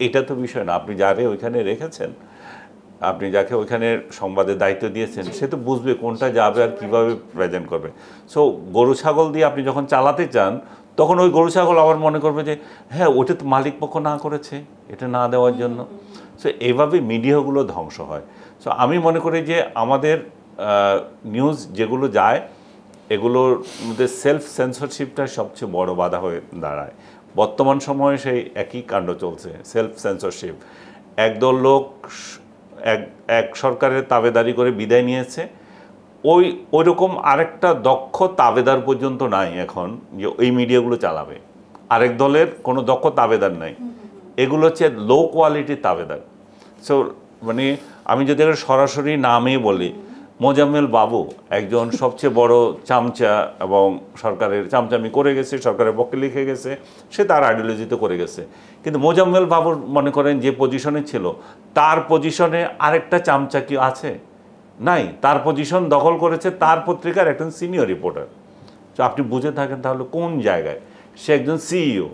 এটা তো বিষয় না, আপনি যারে ওইখানে রেখেছেন, আপনি যাকে ওইখানে সংবাদের দায়িত্ব দিয়েছেন, সে তো বুঝবে কোনটা যাবে আর কীভাবে প্রেজেন্ট করবে। সো গরু ছাগল দিয়ে আপনি যখন চালাতে চান তখন ওই গরু ছাগল আবার মনে করবে যে হ্যাঁ ওটা তো মালিক পক্ষ না করেছে, এটা না দেওয়ার জন্য। সো এইভাবে মিডিয়াগুলো ধ্বংস হয়। সো আমি মনে করি যে আমাদের নিউজ যেগুলো যায় এগুলোর মধ্যে সেলফ সেন্সরশিপটা সবচেয়ে বড় বাধা হয়ে দাঁড়ায়। বর্তমান সময়ে সেই একই কাণ্ড চলছে, সেলফ সেন্সরশিপ। একদল লোক এক সরকারের তাবেদারি করে বিদায় নিয়েছে, ওই রকম আরেকটা দক্ষ তাবেদার পর্যন্ত নাই এখন যে এই মিডিয়াগুলো চালাবে। আরেক দলের কোনো দক্ষ তাবেদার নাই, এগুলো হচ্ছে লো কোয়ালিটির তাবেদার। সো মানে আমি যদি সরাসরি নামে বলি, মোজাম্মেল বাবু একজন সবচেয়ে বড় চামচা এবং সরকারের চামচামি করে গেছে, সরকারের পক্ষে লিখে গেছে, সে তার আইডিওলজিতে করে গেছে। কিন্তু মোজাম্মেল বাবুর মনে করেন যে পজিশনে ছিল, তার পজিশনে আরেকটা চামচা কি আছে? নাই। তার পজিশন দখল করেছে তার পত্রিকার একজন সিনিয়র রিপোর্টার। তো আপনি বুঝে থাকেন তাহলে কোন জায়গায় সে একজন সিইও,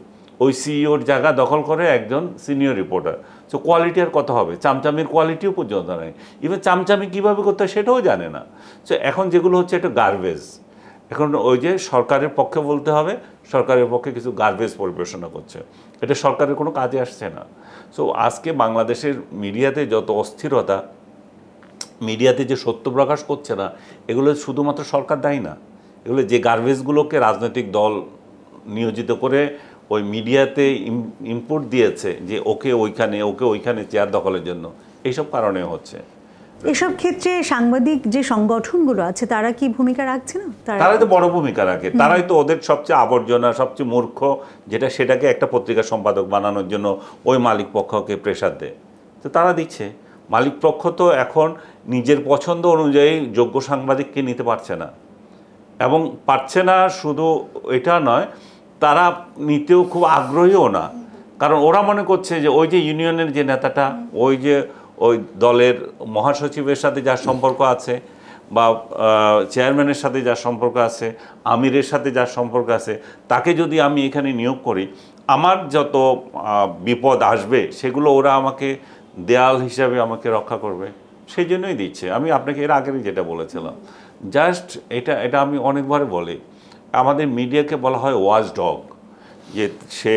ওই সিইওর জায়গা দখল করে একজন সিনিয়র রিপোর্টার। সো কোয়ালিটি আর কত হবে? চামচামির কোয়ালিটিও পর্যন্ত নেই। ইভেন চামচামি কীভাবে করতে হয় সেটাও জানে না। সো এখন যেগুলো হচ্ছে একটা গার্বেজ, এখন ওই যে সরকারের পক্ষে বলতে হবে, সরকারের পক্ষে কিছু গার্বেজ পরিবেশনা করছে, এটা সরকারের কোনো কাজে আসছে না। সো আজকে বাংলাদেশের মিডিয়াতে যত অস্থিরতা, মিডিয়াতে যে সত্য প্রকাশ করছে না, এগুলো শুধুমাত্র সরকার দায়ী না। এগুলো যে গার্বেজগুলোকে রাজনৈতিক দল নিয়োজিত করে ওই মিডিয়াতে ইনপুট দিয়েছে যে ওকে ওইখানে চেয়ার দখলের জন্য, এইসব কারণে হচ্ছে। এসব ক্ষেত্রে সাংবাদিক যে সংগঠনগুলো আছে তারা কি ভূমিকা রাখছে না? তারাই তো বড় ভূমিকা রাখে, তারাই তো ওদের সবচেয়ে আবর্জনা, সবচেয়ে মূর্খ সেটাকে একটা পত্রিকার সম্পাদক বানানোর জন্য ওই মালিক পক্ষকে প্রেশার দেয়। তো তারা দিচ্ছে। মালিক পক্ষ তো এখন নিজের পছন্দ অনুযায়ী যোগ্য সাংবাদিককে নিতে পারছে না, এবং পারছে না শুধু এটা নয়, তারা নিতেও খুব আগ্রহীও না। কারণ ওরা মনে করছে যে ওই যে ইউনিয়নের যে নেতাটা, ওই দলের মহাসচিবের সাথে যার সম্পর্ক আছে, বা চেয়ারম্যানের সাথে যার সম্পর্ক আছে, আমিরের সাথে যার সম্পর্ক আছে, তাকে যদি আমি এখানে নিয়োগ করি, আমার যত বিপদ আসবে সেগুলো ওরা আমাকে দেয়াল হিসাবে আমাকে রক্ষা করবে, সেই জন্যই দিচ্ছে। আমি আপনাকে এর আগেই যেটা বলেছিলাম, জাস্ট এটা আমি অনেকবার বলি, আমাদের মিডিয়াকে বলা হয় ওয়াচ ডগ, যে সে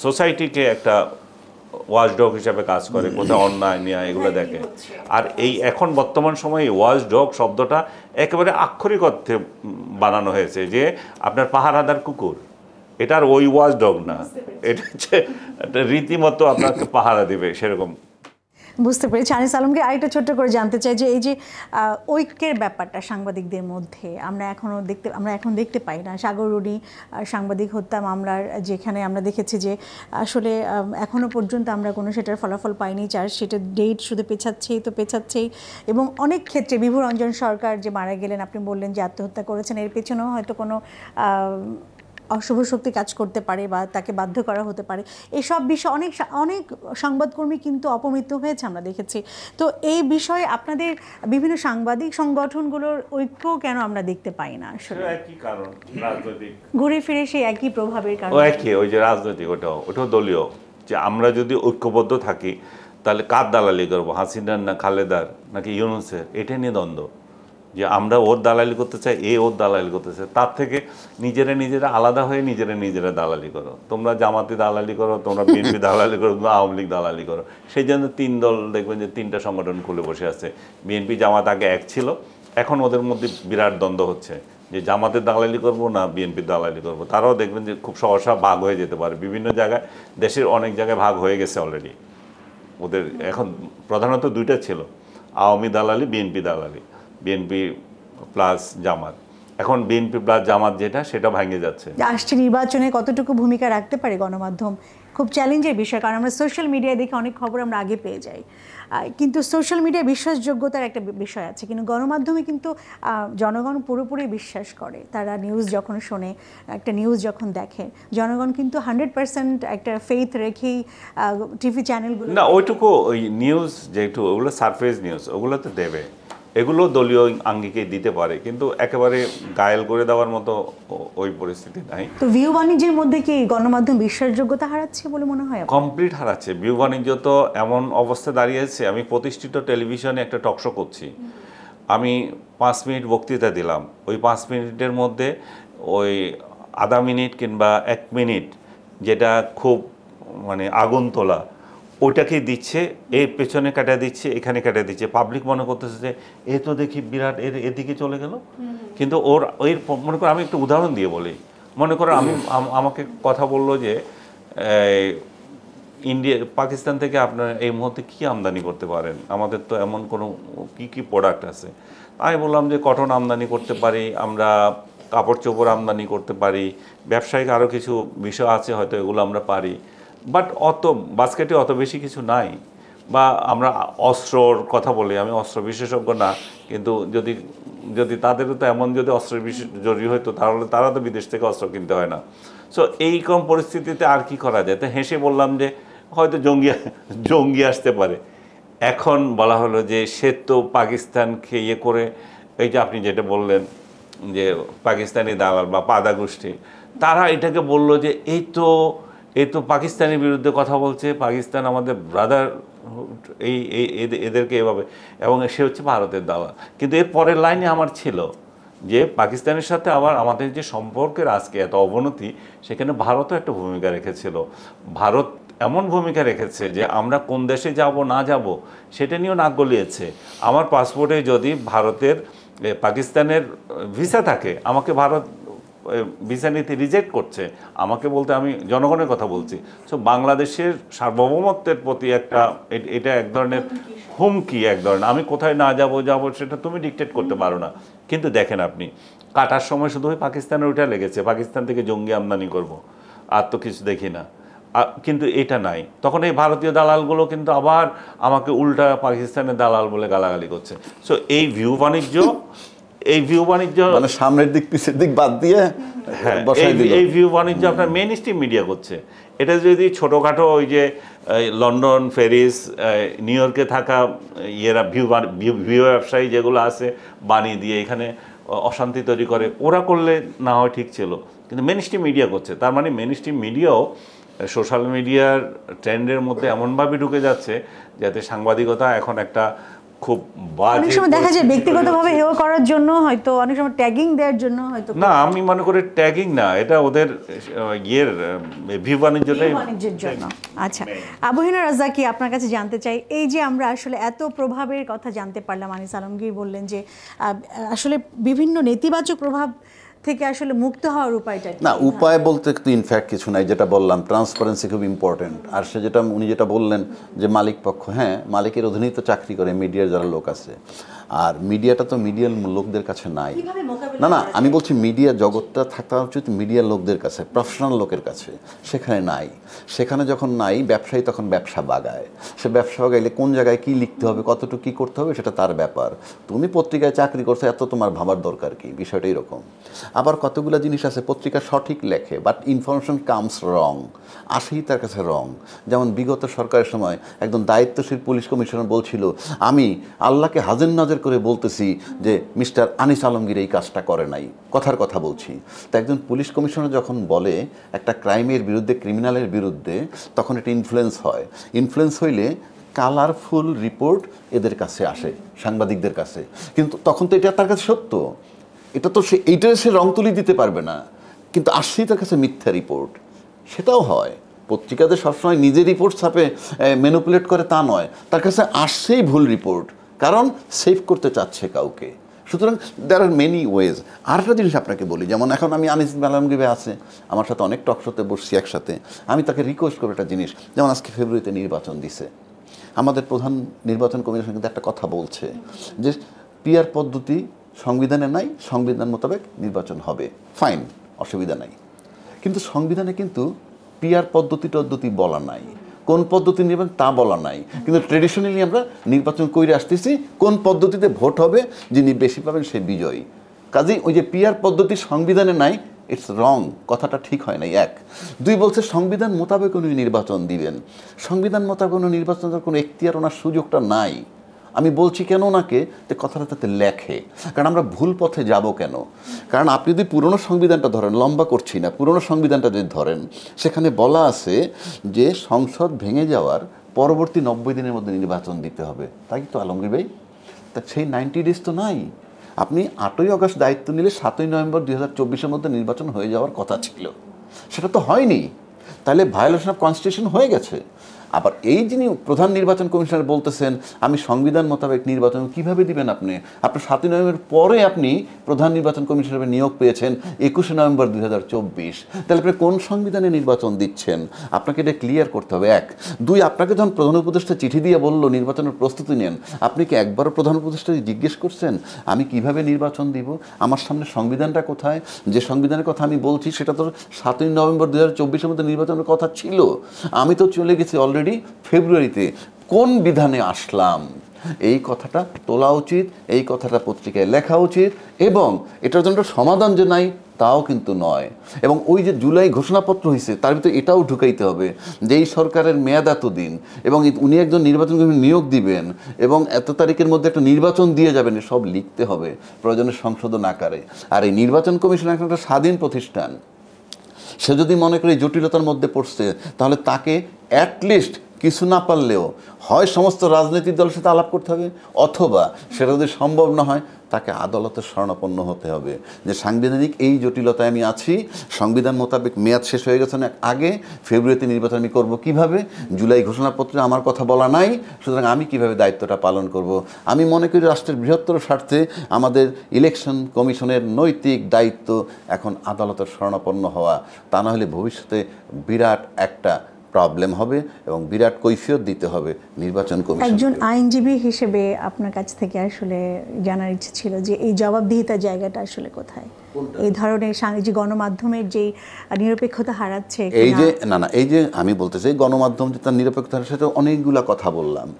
সোসাইটিকে একটা ওয়াচ ডগ হিসাবে কাজ করে, কোথাও অন্যায় ন্যায় এগুলো দেখে। আর এই এখন বর্তমান সময়ে ওয়াচ ডগ শব্দটা একেবারে আক্ষরিক অর্থে বানানো হয়েছে, যে আপনার পাহারাদার কুকুর, এটার ওই ওয়াচ ডগ না, এটা হচ্ছে একটা রীতিমতো আপনাকে পাহারা দিবে সেরকম। বুঝতে পেরেছি। আনিস আলমকে আরেকটা ছোট্ট করে জানতে চাই যে এই যে ঐক্যের ব্যাপারটা সাংবাদিকদের মধ্যে আমরা এখন দেখতে পাই না। সাগররুনি সাংবাদিক হত্যা মামলার যেখানে আমরা দেখেছি যে আসলে এখনও পর্যন্ত আমরা কোনো সেটার ফলাফল পাইনি, চার্জশিটের ডেট শুধু পেছাচ্ছেই, এবং অনেক ক্ষেত্রে বিভু রঞ্জন সরকার যে মারা গেলেন, আপনি বললেন যে আত্মহত্যা করেছেন, এর পেছনেও হয়তো কোনো অশুভ শক্তি কাজ করতে পারে বা তাকে বাধ্য করা হতে পারে। এসব বিষয়ে অনেক সংবাদকর্মী কিন্তু অপমৃত্যু হয়েছে আমরা দেখেছি। তো এই বিষয়ে আপনাদের বিভিন্ন সাংবাদিক সংগঠনগুলোর ঐক্য কেন আমরা দেখতে পাই না? আসলে একই কারণ, রাজনৈতিক, ঘুরে ফিরে সেই একই প্রভাবের কারণে। ওই যে রাজনৈতিক, ওটাও দলীয়। যে আমরা যদি ঐক্যবদ্ধ থাকি তাহলে কার দালালি করবো, হাসিনার না খালেদার নাকি ইউনূসের, এটা নিয়ে দ্বন্দ্ব। যে আমরা ওর দালালি করতে চাই, ওর দালালি করতে চাই, তার থেকে নিজেরা আলাদা হয়ে নিজেরা দালালি করো। তোমরা জামাতি দালালি করো, তোমরা বিএনপি দালালি করো, তোমরা আওয়ামী লীগ দালালি করো। সেই জন্য 3 দল দেখবেন যে 3টা সংগঠন খুলে বসে আছে। বিএনপি জামাত আগে এক ছিল, এখন ওদের মধ্যে বিরাট দ্বন্দ্ব হচ্ছে যে জামাতের দালালি করব না বিএনপির দালালি করব। তারাও দেখবেন যে খুব সহসা ভাগ হয়ে যেতে পারে। বিভিন্ন জায়গায়, দেশের অনেক জায়গায় ভাগ হয়ে গেছে অলরেডি। ওদের এখন প্রধানত 2টা ছিল, আওয়ামী দালালি, বিএনপি দালালি, বিএনপি প্লাস জামাত। এখন বিএনপি প্লাস জামাত যেটা, সেটা ভেঙে যাচ্ছে। আসছে নির্বাচনে কতটুকু ভূমিকা রাখতে পারে গণমাধ্যম খুব চ্যালেঞ্জের বিষয়, কারণ আমরা সোশ্যাল মিডিয়ায় দেখে অনেক খবর আমরা আগে পেয়ে যাই, কিন্তু সোশ্যাল মিডিয়া বিশ্বাসযোগ্যতার একটা বিষয় আছে, কিন্তু গণমাধ্যমে কিন্তু জনগণ পুরোপুরি বিশ্বাস করে। তারা নিউজ যখন শোনে, একটা নিউজ যখন দেখে, জনগণ কিন্তু 100% একটা ফেইথ রেখেই টিভি চ্যানেলগুলো না, ওইটুকু ওই নিউজ যেটু ওগুলো সারফেস নিউজ ওগুলো তো দেবে, এগুলো দলীয় আঙ্গিকে দিতে পারে, কিন্তু একেবারে গায়েল করে দেওয়ার মতো ওই পরিস্থিতি নাই। তো ভিউ বাণিজ্যের মধ্যে কি গণমাধ্যম বিশ্বাসযোগ্যতা হারাচ্ছে বলে মনে হয়? কমপ্লিট হারাচ্ছে। ভিউ বাণিজ্য তো এমন অবস্থা দাঁড়িয়েছে, আমি প্রতিষ্ঠিত টেলিভিশনে একটা টকশো করছি, আমি 5 মিনিট বক্তৃতা দিলাম, ওই 5 মিনিটের মধ্যে ওই আধা মিনিট কিংবা 1 মিনিট যেটা খুব মানে আগুন তোলা, ওইটাকেই দিচ্ছে, এর পেছনে কাটা দিচ্ছে, এখানে কাটা দিচ্ছে, পাবলিক মনে করতেছে যে এ তো দেখি বিরাট এদিকে চলে গেল। কিন্তু ওর ওই মনে করো, আমি একটু উদাহরণ দিয়ে বলি, মনে করো আমাকে কথা বললো যে ইন্ডিয়া পাকিস্তান থেকে আপনারা এই মুহূর্তে কী আমদানি করতে পারেন, আমাদের তো এমন কোনো কী প্রোডাক্ট আছে। আমি বললাম যে কটন আমদানি করতে পারি, আমরা কাপড় চোপড় আমদানি করতে পারি, ব্যবসায়িক আরও কিছু বিষয় আছে হয়তো, এগুলো আমরা পারি, বাট অত বাস্কেটে অত বেশি কিছু নাই। বা আমরা অস্ত্রর কথা বলি, আমি অস্ত্র বিশেষজ্ঞ না, কিন্তু যদি তাদেরও তো এমন যদি অস্ত্রের জরুরি হতো তাহলে তারা তো বিদেশ থেকে অস্ত্র কিনতে হয় না। সো এই কম পরিস্থিতিতে আর কি করা যায়? তো হেসে বললাম যে হয়তো জঙ্গি আসতে পারে। এখন বলা হলো যে সে তো পাকিস্তানকে ইয়ে করে, এই যে আপনি যেটা বললেন যে পাকিস্তানি দালাল বা পাদা গোষ্ঠী, তারা এটাকে বলল যে এই তো পাকিস্তানের বিরুদ্ধে কথা বলছে, পাকিস্তান আমাদের ব্রাদার, এদেরকে এভাবে, এবং সে হচ্ছে ভারতের দালাল। কিন্তু এর পরের লাইনে আমার ছিল যে পাকিস্তানের সাথে আবার আমাদের যে সম্পর্কের আজকে এত অবনতি, সেখানে ভারতও একটা ভূমিকা রেখেছিল। ভারত এমন ভূমিকা রেখেছে যে আমরা কোন দেশে যাব না যাব সেটা নিয়েও নাক গলিয়েছে। আমার পাসপোর্টে যদি ভারতের পাকিস্তানের ভিসা থাকে, আমাকে ভারত ভিসা নিতে রিজেক্ট করছে, আমাকে বলতে আমি জনগণের কথা বলছি। সো বাংলাদেশের সার্বভৌমত্বের প্রতি একটা এটা এক ধরনের হুমকি, এক ধরনের, আমি কোথায় না যাব সেটা তুমি ডিকটেট করতে পারো না। কিন্তু দেখেন আপনি কাটার সময় শুধু ওই পাকিস্তানের ওইটা লেগেছে, পাকিস্তান থেকে জঙ্গি আমদানি করব, আর তো কিছু দেখি না। কিন্তু এটা নাই, তখন এই ভারতীয় দালালগুলো কিন্তু আবার আমাকে উল্টা পাকিস্তানের দালাল বলে গালাগালি করছে। সো এই ভিউ বাণিজ্য মানে সামনের দিক পিছের দিক বাদ দিয়ে এই ভিউ বাণিজ্য আপনার মেইন স্ট্রিম মিডিয়া করছে। এটা যদি ছোটোখাটো ওই যে লন্ডন, প্যারিস, নিউ ইয়র্কে থাকা ইয়েরা ভিউ ব্যবসায়ী যেগুলো আছে বানিয়ে দিয়ে এখানে অশান্তি তৈরি করে, ওরা করলে না হয় ঠিক ছিল, কিন্তু মেইন স্ট্রিম মিডিয়া করছে। তার মানে মেইন স্ট্রিম মিডিয়াও সোশ্যাল মিডিয়ার ট্রেন্ডের মধ্যে এমনভাবে ঢুকে যাচ্ছে যাতে সাংবাদিকতা এখন একটা খুব অনেক সময় দেখা যায় ব্যক্তিগতভাবে হেয় করার জন্য, হয়তো অনেক সময় ট্যাগিং দেওয়ার জন্য, হয়তো না, আমি মনে করি ট্যাগিং না, এটা ওদের ইয়ের ভিউ বাণিজ্যটাই বাণিজ্যের জন্য। আচ্ছা, আবুহিনা রাজ্জাকি, আপনার কাছে জানতে চাই, এই যে আমরা আসলে এত প্রভাবের কথা জানতে পারলাম, আনিস আলমগীর বললেন যে আসলে বিভিন্ন নেতিবাচক প্রভাব থেকে আসলে মুক্ত হওয়ার উপায়টা না, উপায় বলতে তো ইনফ্যাক্ট কিছু নাই, যেটা বললাম ট্রান্সপারেন্সি খুব ইম্পর্টেন্ট। আর সে যেটা উনি যেটা বললেন যে মালিক পক্ষ, হ্যাঁ মালিকের অধীনেই তো চাকরি করে মিডিয়ার যারা লোক আছে, আর মিডিয়াটা তো মিডিয়ার লোকদের কাছে নাই। না, আমি বলছি মিডিয়া জগৎটা থাকা উচিত মিডিয়ার লোকদের কাছে, প্রফেশনাল লোকের কাছে, সেখানে নাই। সেখানে যখন নাই, ব্যবসায়ী তখন ব্যবসা বাগায়। সে ব্যবসা বাগাইলে কোন জায়গায় কী লিখতে হবে, কতটুকু কী করতে হবে, সেটা তার ব্যাপার। তুমি পত্রিকায় চাকরি করছো, এত তোমার ভাবার দরকার কি, বিষয়টা এরকম। আবার কতগুলো জিনিস আছে পত্রিকা সঠিক লেখে, বাট ইনফরমেশন কামস রং, আসেই তার কাছে রং। যেমন বিগত সরকারের সময় একজন দায়িত্বশীল পুলিশ কমিশনার বলছিল, আমি আল্লাহকে হাজির নাজির করে বলতেছি যে মিস্টার আনিস আলমগীর এই কাজটা করে নাই, কথার কথা বলছি। তো একজন পুলিশ কমিশনার যখন বলে একটা ক্রাইমের বিরুদ্ধে, ক্রিমিনালের বিরুদ্ধে, তখন এটা ইনফ্লুয়েন্স হয়। ইনফ্লুয়েন্স হইলে কালারফুল রিপোর্ট এদের কাছে আসে, সাংবাদিকদের কাছে, কিন্তু তখন তো এটা তার কাছে সত্য, এটা তো সে রং তুলি দিতে পারবে না, কিন্তু আসছেই তার কাছে মিথ্যা রিপোর্ট। সেটাও হয়, পত্রিকাদের সবসময় নিজে রিপোর্ট ছাপে ম্যানিপুলেট করে তা নয়, তার কাছে আসছেই ভুল রিপোর্ট, কারণ সেভ করতে চাচ্ছে কাউকে। সুতরাং দ্যার আর মেনি ওয়েজ। আরেকটা জিনিস আপনাকে বলি, যেমন এখন আমি আনিস আলমগীর আছে, আমার সাথে অনেক টক শোতে বসছি একসাথে, আমি তাকে রিকোয়েস্ট করবো একটা জিনিস, যেমন আজকে ফেব্রুয়ারিতে নির্বাচন দিছে, আমাদের প্রধান নির্বাচন কমিশন কিন্তু একটা কথা বলছে যে পিআর পদ্ধতি সংবিধানে নাই, সংবিধান মোতাবেক নির্বাচন হবে, ফাইন, অসুবিধা নাই। কিন্তু সংবিধানে কিন্তু পিআর পদ্ধতি বলা নাই, কোন পদ্ধতি নেবেন তা বলা নাই, কিন্তু ট্রেডিশনালি আমরা নির্বাচন করে আসতেছি কোন পদ্ধতিতে ভোট হবে, যিনি বেশি পাবেন সে বিজয়ী। কাজেই ওই যে পিআর পদ্ধতি সংবিধানে নাই, ইটস রং, কথাটা ঠিক হয় নাই। এক, দুই বলছে সংবিধান মোতাবেক উনি নির্বাচন দিবেন। সংবিধান মোতাবেক উনি নির্বাচনের কোনো এখতিয়ার, ওনার সুযোগটা নাই। আমি বলছি কেন ওনাকে যে কথাটা তাতে লেখে, কারণ আমরা ভুল পথে যাব কেন। কারণ আপনি যদি পুরনো সংবিধানটা ধরেন, লম্বা করছি না, পুরনো সংবিধানটা যদি ধরেন, সেখানে বলা আছে যে সংসদ ভেঙে যাওয়ার পরবর্তী 90 দিনের মধ্যে নির্বাচন দিতে হবে। তাই তো আলমগীর ভাই, তা সেই 90 ডেজ তো নাই। আপনি 8ই আগস্ট দায়িত্ব নিলে 7ই নভেম্বর 2024-এর মধ্যে নির্বাচন হয়ে যাওয়ার কথা ছিল, সেটা তো হয়নি। তাহলে ভায়োলেশন অফ কনস্টিটিউশন হয়ে গেছে। আবার এই যিনি প্রধান নির্বাচন কমিশনার বলতেছেন আমি সংবিধান মোতাবেক নির্বাচন কিভাবে দিবেন আপনি? আপনার 7ই নভেম্বর পরে আপনি প্রধান নির্বাচন কমিশনারের নিয়োগ পেয়েছেন 21শে নভেম্বর 2024। তাহলে আপনি কোন সংবিধানে নির্বাচন দিচ্ছেন? আপনাকে এটা ক্লিয়ার করতে হবে। এক, দুই, আপনাকে যখন প্রধান উপদেষ্টা চিঠি দিয়ে বলল নির্বাচনের প্রস্তুতি নেন, আপনি কি একবারও প্রধান উপদেষ্টা জিজ্ঞেস করছেন আমি কিভাবে নির্বাচন দিব? আমার সামনে সংবিধানটা কোথায়? যে সংবিধানের কথা আমি বলছি সেটা তো 7ই নভেম্বর 2024-এর মধ্যে নির্বাচনের কথা ছিল। আমি তো চলে গেছি অলরেডি ফেব্রুয়ারিতে। কোন বিধানে আসলাম? এই কথাটা তোলা উচিত, এই কথাটা পত্রিকায় লেখা উচিত, এবং এটার জন্য সমাধান যে নাই তাও কিন্তু নয়। এবং ওই যে জুলাই ঘোষণাপত্র হয়েছে তার ভিতরে এটাও ঢুকাইতে হবে যে এই সরকারের মেয়াদ এতদিন, এবং উনি একজন নির্বাচন কমিশন নিয়োগ দিবেন এবং এত তারিখের মধ্যে একটা নির্বাচন দিয়ে যাবেন, সব লিখতে হবে প্রয়োজনে সংশোধন আকারে। আর এই নির্বাচন কমিশন একটা স্বাধীন প্রতিষ্ঠান, সে যদি মনে করে জটিলতার মধ্যে পড়ছে তাহলে তাকে অ্যাটলিস্ট কিছু না পারলেও হয় সমস্ত রাজনৈতিক দলের সাথে আলাপ করতে হবে, অথবা সেটা যদি সম্ভব না হয় তাকে আদালতের শরণাপন্ন হতে হবে যে সাংবিধানিক এই জটিলতায় আমি আছি, সংবিধান মোতাবেক মেয়াদ শেষ হয়ে গেছে না, আগে ফেব্রুয়ারিতে নির্বাচন আমি করবো কীভাবে? জুলাই ঘোষণাপত্রে আমার কথা বলা নাই, সুতরাং আমি কিভাবে দায়িত্বটা পালন করব? আমি মনে করি রাষ্ট্রের বৃহত্তর স্বার্থে আমাদের ইলেকশন কমিশনের নৈতিক দায়িত্ব এখন আদালতের শরণাপন্ন হওয়া, তা না হলে ভবিষ্যতে বিরাট একটা প্রবলেম হবে এবং বিরাট কৈফিয়ত দিতে হবে নির্বাচন কমিশন। একজন আইনজীবী হিসেবে আপনার কাছ থেকে আসলে জানার ইচ্ছে ছিল যে এই জবাবদিহিতার জায়গাটা আসলে কোথায়? এই ধরনের সামাজিক গণমাধ্যমের যে নিরপেক্ষতা হারাচ্ছে, এই যে এই যে আমি বলতে চাই গণমাধ্যম যে তার নিরপেক্ষতার সাথে অনেকগুলা কথা বললাম,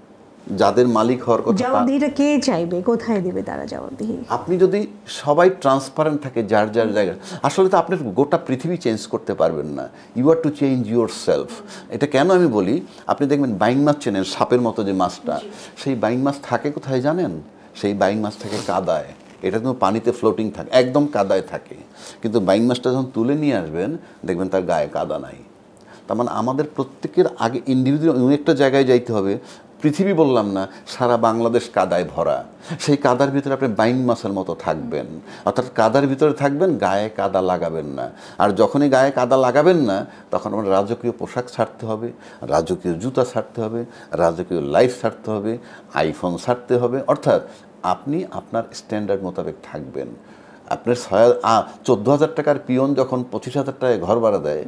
যাদের মালিক হওয়ার কথা, জবাবদিহিটা কে চাইবে, কোথায় দেবে তারা জবাবদিহি? আপনি যদি সবাই ট্রান্সপারেন্ট থাকে যার যার জায়গায়, আসলে তো আপনি গোটা পৃথিবী চেঞ্জ করতে পারবেন না, you are to change yourself. এটা কেন আমি বলি, আপনি দেখবেন বাইং মাছ চেনেন, সাপের মতো যে মাছটা, সেই বাইং মাছ থাকে কোথায় জানেন? সেই বাইং মাছ থাকে কাদায়। এটা কিন্তু পানিতে ফ্লোটিং থাকে, একদম কাদায় থাকে, কিন্তু বাইং মাছটা যখন তুলে নিয়ে আসবেন দেখবেন তার গায়ে কাদা নাই। তার মানে আমাদের প্রত্যেকের আগে ইন্ডিভিজুয়াল একটা জায়গায় যাইতে হবে। পৃথিবী বললাম না, সারা বাংলাদেশ কাদায় ভরা, সেই কাদার ভিতরে আপনি বাইং মাছের মতো থাকবেন, অর্থাৎ কাদার ভিতরে থাকবেন, গায়ে কাদা লাগাবেন না। আর যখনই গায়ে কাদা লাগাবেন না তখন আপনার রাজকীয় পোশাক ছাড়তে হবে, রাজকীয় জুতা ছাড়তে হবে, রাজকীয় লাইফ ছাড়তে হবে, আইফোন ছাড়তে হবে, অর্থাৎ আপনি আপনার স্ট্যান্ডার্ড মোতাবেক থাকবেন। আপনার 14,000 টাকার পিয়ন যখন 25,000 টাকায় ঘর ভাড়া দেয়,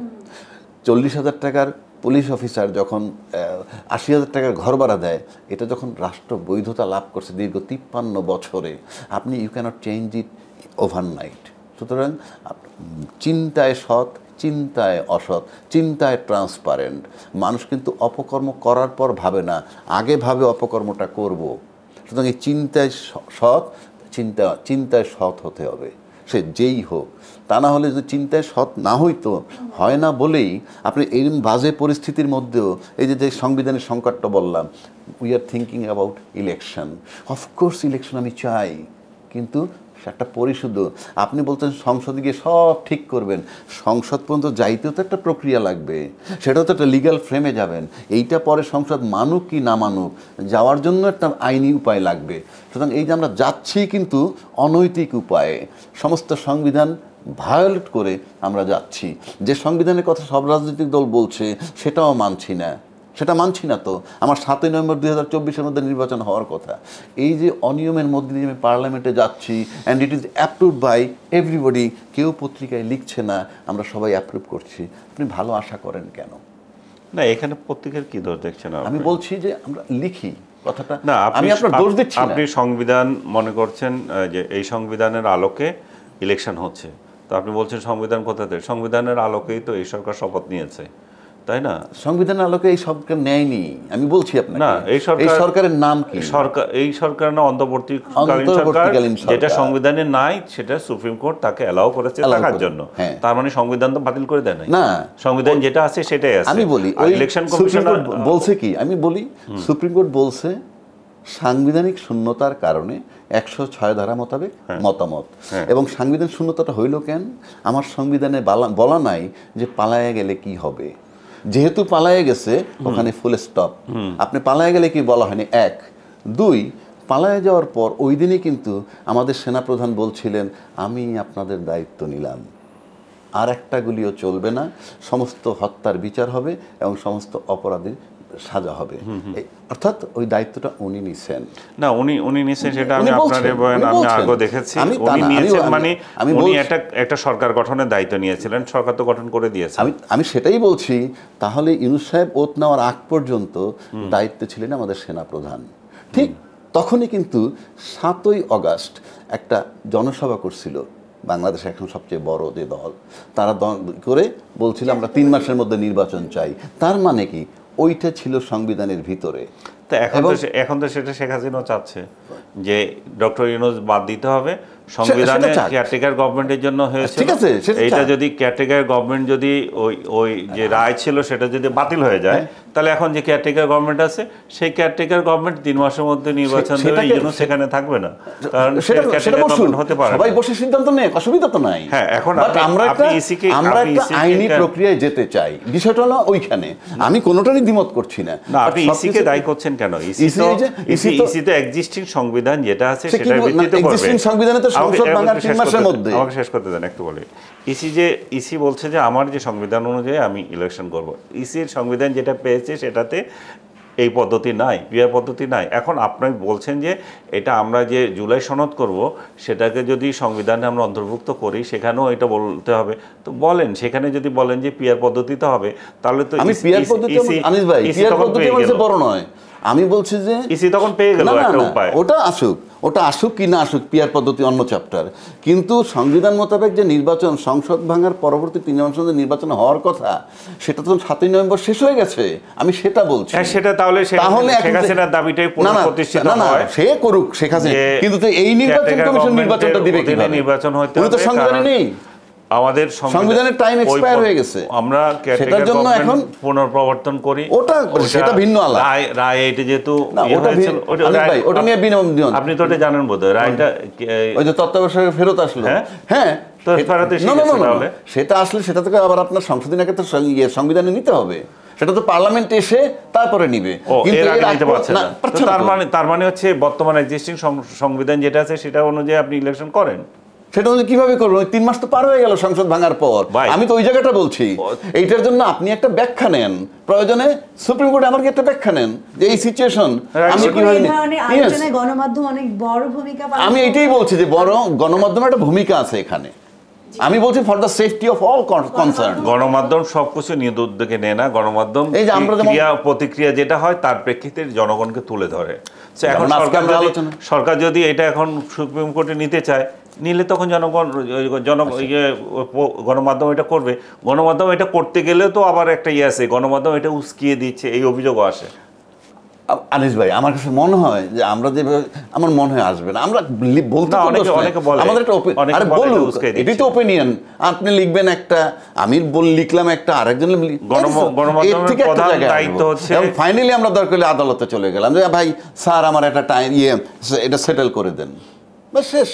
40,000 টাকার পুলিশ অফিসার যখন 80,000 টাকার ঘর ভাড়া দেয়, এটা যখন রাষ্ট্র বৈধতা লাভ করছে দীর্ঘ 53 বছরে, আপনি you can't change it overnight. সুতরাং চিন্তায় সৎ, চিন্তায় অসৎ, চিন্তায় ট্রান্সপারেন্ট। মানুষ কিন্তু অপকর্ম করার পর ভাবে না, আগে ভাবে অপকর্মটা করব। সুতরাং এই চিন্তায় সৎ, চিন্তায় সৎ হতে হবে, সে যেই হোক। তা না হলে যদি চিন্তায় সৎ না হইতো, হয় না বলেই আপনি এরকম বাজে পরিস্থিতির মধ্যেও এই যে সংবিধানের সংকটটা বললাম, we are thinking about election. Of course election আমি চাই, কিন্তু একটা পরিশুদ্ধ, আপনি বলছেন সংসদে গিয়ে সব ঠিক করবেন, সংসদ পর্যন্ত যাইতেও তো একটা প্রক্রিয়া লাগবে, সেটাও তো একটা লিগ্যাল ফ্রেমে যাবেন। এইটা পরে সংসদ মানুক কি না মানুক, যাওয়ার জন্য একটা আইনি উপায় লাগবে। সুতরাং এই যে আমরা যাচ্ছি কিন্তু অনৈতিক উপায়ে, সমস্ত সংবিধান ভায়োলেট করে আমরা যাচ্ছি। যে সংবিধানের কথা সব রাজনৈতিক দল বলছে সেটাও মানছি না, সেটা মানছি না। তো আমার 7ই নভেম্বর 2024-এর মধ্যে নির্বাচন হওয়ার কথা। এই যে অনিয়মের মধ্যে দিয়ে আমি পার্লামেন্টে যাচ্ছি, and it is approved by everybody, কেউ পত্রিকায় লিখছে না, আমরা সবাই অ্যাপ্রুভ করছি। আপনি ভালো আশা করেন কেন? না, এখানে পত্রিকার কি দোষ দেখছেন? আমি বলছি যে আমরা লিখি কথাটা, না, আমি আপনার দোষ দিচ্ছি না। আপনি সংবিধান মনে করছেন যে এই সংবিধানের আলোকে ইলেকশন হচ্ছে, তো আপনি বলছেন সংবিধান কোথা থেকে? সংবিধানের আলোকেই তো এই সরকার শপথ নিয়েছে। তাই না? সংবিধানের আলোকে এই সরকার নেয়নি, আমি বলছি আপনাকে। না, এই সরকারের নাম কি? এই সরকার না অন্তর্বর্তীকালীন সরকার, যেটা সংবিধানে নাই, সেটা সুপ্রিম কোর্ট তাকে অ্যালাউ করেছে থাকার জন্য। তার মানে সংবিধান তো বাতিল করে দেয় না, সংবিধান যেটা আছে সেটাই আছে। আমি বলি ইলেকশন কমিশন বলছে কি, আমি বলি সুপ্রিম কোর্ট বলছে সাংবিধানিক শূন্যতার কারণে 106 ধারা মোতাবেক মতামত। এবং সাংবিধানিক শূন্যতাটা হইল কেন? আমার সংবিধানে বলা নাই যে পালায়ে গেলে কি হবে। যেহেতু পালায়ে গেছে ওখানে ফুল স্টপ। আপনি পালায়ে গেলে কি বলা হয়নি, 1 2 পালায়ে যাওয়ার পর ওই দিনই কিন্তু আমাদের সেনাপ্রধান বলছিলেন আমি আপনাদের দায়িত্ব নিলাম, আর একটা গুলিও চলবে না, সমস্ত হত্যার বিচার হবে এবং সমস্ত অপরাধীর সাজা হবে। অর্থাৎ ওই দায়িত্বটা উনি নিছেন। না, উনি নিছেন সেটা আমি আপনাদের বয়ান আমি আগে দেখেছি। উনি নিয়েছেন মানে উনি একটা সরকার গঠনের দায়িত্ব নিয়েছিলেন, সরকার তো গঠন করে দিয়েছে। আমি সেটাই বলছি। তাহলে ইউনূস সাহেব ওত নেওয়ার আগ পর্যন্ত দায়িত্বে ছিলেন আমাদের সেনাপ্রধান। ঠিক তখনই কিন্তু 7ই আগস্ট একটা জনসভা করছিল বাংলাদেশে এখন সবচেয়ে বড় যে দল, তারা করে বলছিল আমরা 3 মাসের মধ্যে নির্বাচন চাই। তার মানে কি ওইটা ছিল সংবিধানের ভিতরে। তো এখন তো সেটা শেখ হাসিনাও চাচ্ছে যে ডক্টর ইউনূস বাদ দিতে হবে। সংবিধানে কেয়ারটেকার গভর্নমেন্টের জন্য হয়েছে, এইটা যদি কেয়ারটেকার গভর্নমেন্ট যদি ওই যে রায় ছিল সেটা যদি বাতিল হয়ে যায়, তাহলে এখন যে কেয়ারটেকার গভর্নমেন্ট আছে সেই কেয়ারটেকার গভর্নমেন্ট 3 মাসের মধ্যে নির্বাচন দেবে, ইউনূস সেখানে থাকবে না, কারণ কেয়ারটেকার গভর্নমেন্ট হতে পারে সবাই বসে সিদ্ধান্ত নেয়, অসুবিধা তো নাই। হ্যাঁ, এখন আমরা একটা আইনি প্রক্রিয়ায় যেতে চাই, বিষয়টা হলো ওইখানে। আমি কোনোটারই দ্বিমত করছি না। আপনি ইসিকে দায়ী করছেন কেন? ইসি তো এক্সিস্টিং সংবিধান যেটা আছে সেটার ভিত্তিতে করবে। এক্সিস্টিং সংবিধানে তো সংসদ ভাঙার 3 মাসের মধ্যে। আমাকে শেষ করতে দেন একটু বলি। ইসি বলছে যে আমার যে সংবিধান অনুযায়ী আমি ইলেকশন করব। ইসির সংবিধান যেটা পেয়েছে সেটাতে এই পদ্ধতি নাই, পিআর পদ্ধতি নাই। এখন আপনি বলছেন যে এটা আমরা যে জুলাই সনদ করব সেটাকে যদি সংবিধানে আমরা অন্তর্ভুক্ত করি সেখানেও এটা বলতে হবে। তো বলেন, সেখানে যদি বলেন যে পিআর পদ্ধতিতে হবে, তাহলে তো আমি পিআর পদ্ধতি আনিস ভাই, পিআর পদ্ধতি মানে বড় নয়। আমি বলছি যে ইসি তখন পেয়ে গেল একটা উপায়। ওটা আসুক কি না আসুক, পিআর পদ্ধতি অন্য চ্যাপ্টার। কিন্তু সংবিধান মোতাবেক যে নির্বাচন, সংসদ ভাঙার পরবর্তী 3 মাসের নির্বাচন হওয়ার কথা, সেটা তো 7ই নভেম্বর শেষ হয়ে গেছে। আমি সেটা বলছি। সেটা তাহলে শেখ হাসিনার দাবিটাই পুনঃপ্রতিষ্ঠিত হয়। সে করুক শেখ হাসিনা, কিন্তু এই নির্বাচন কমিশন নির্বাচনটা দিবে কিভাবে? নির্বাচন হইতে হবে, তো সংবিধানে নেই। আমাদের সংবিধানের টাইম এক্সপায়ার হয়ে গেছে। আমরা সেটার জন্য এখন পুনঃপ্রবর্তন করি, ওটা সেটা ভিন্ন আলাদা রায়। এটা যেহেতু ওটা নিয়ে বিনোদন, আপনি তো এটা জানেন বোধহয়। রায়টা ওই যে তত্ত্বাবধায়ক ফেরত আসলো। হ্যাঁ, তো সেটা আসলে সেটা থেকে আবার আপনার সংশোধনী একটা সংবিধানে নিতে হবে। সেটা তো পার্লামেন্ট এসে তারপরে নিবে, কিন্তু তার মানে হচ্ছে বর্তমান এক্সিস্টিং সংবিধান যেটা আছে সেটা অনুযায়ী আপনি ইলেকশন করেন। সেটা কিভাবে করবেন? 3 মাস তো পার হয়ে গেল সংসদ ভাঙার পর। আমি তো ওই জায়গাটা বলছি, এইটার জন্য আপনি একটা ব্যাখ্যা নেন, প্রয়োজনে সুপ্রিম কোর্টে আমাকে একটা ব্যাখ্যা নেন যে এই সিচুয়েশন আমি কিভাবে। গণমাধ্যম অনেক বড় ভূমিকা পালন। আমি এটাই বলছি যে বড় গণমাধ্যমের একটা ভূমিকা আছে এখানে। আমি বলছি for the safety of all concern. গণমাধ্যম সবকিছু নিয়ে উদ্যোগে নেয় না। গণমাধ্যম ক্রিয়া প্রতিক্রিয়া যেটা হয় তার প্রেক্ষিতে জনগণকে তুলে ধরে। এখন সরকার যদি এটা এখন সুপ্রিম কোর্টে নিতে চায়, নিলে তখন গণমাধ্যম এটা করবে। গণমাধ্যম এটা করতে গেলে তো আবার একটা আছে, গণমাধ্যম এটা উস্কিয়ে দিচ্ছে, এই অভিযোগও আসে। আনিস ভাই, আমার কাছে মনে হয় যে আমরা যেভাবে, আমার মনে হয় আসবে না। আমরা বলতে আমাদের এটাই তো ওপিনিয়ন। আপনি লিখবেন একটা, আমি লিখলাম একটা, আরেকজন ফাইনালি আমরা দরকার হলে আদালতে চলে গেলাম যে ভাই স্যার আমার একটা টাইম এটা সেটেল করে দেন, বাস শেষ।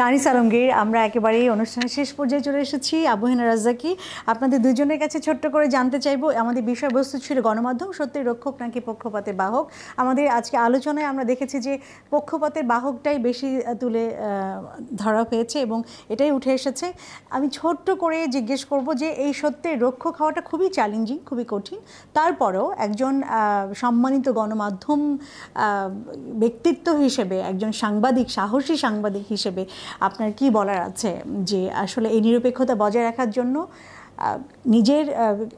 আনিস আলমগীর, আমরা একেবারেই অনুষ্ঠানের শেষ পর্যায়ে চলে এসেছি। আবু হেনা রাজ্জাকী, আপনাদের দুজনের কাছে ছোট্ট করে জানতে চাইবো, আমাদের বিষয়বস্তু ছিল গণমাধ্যম সত্যের রক্ষক নাকি পক্ষপাতের বাহক। আমাদের আজকে আলোচনায় আমরা দেখেছি যে পক্ষপাতের বাহকটাই বেশি তুলে ধরা হয়েছে এবং এটাই উঠে এসেছে। আমি ছোট্ট করে জিজ্ঞেস করব যে এই সত্যের রক্ষক হওয়াটা খুবই চ্যালেঞ্জিং, খুবই কঠিন। তারপরেও একজন সম্মানিত গণমাধ্যম ব্যক্তিত্ব হিসেবে, একজন সাংবাদিক, সাহসী সাংবাদিক হিসেবে আপনার কি বলার আছে যে আসলে এই নিরপেক্ষতা বজায় রাখার জন্য নিজের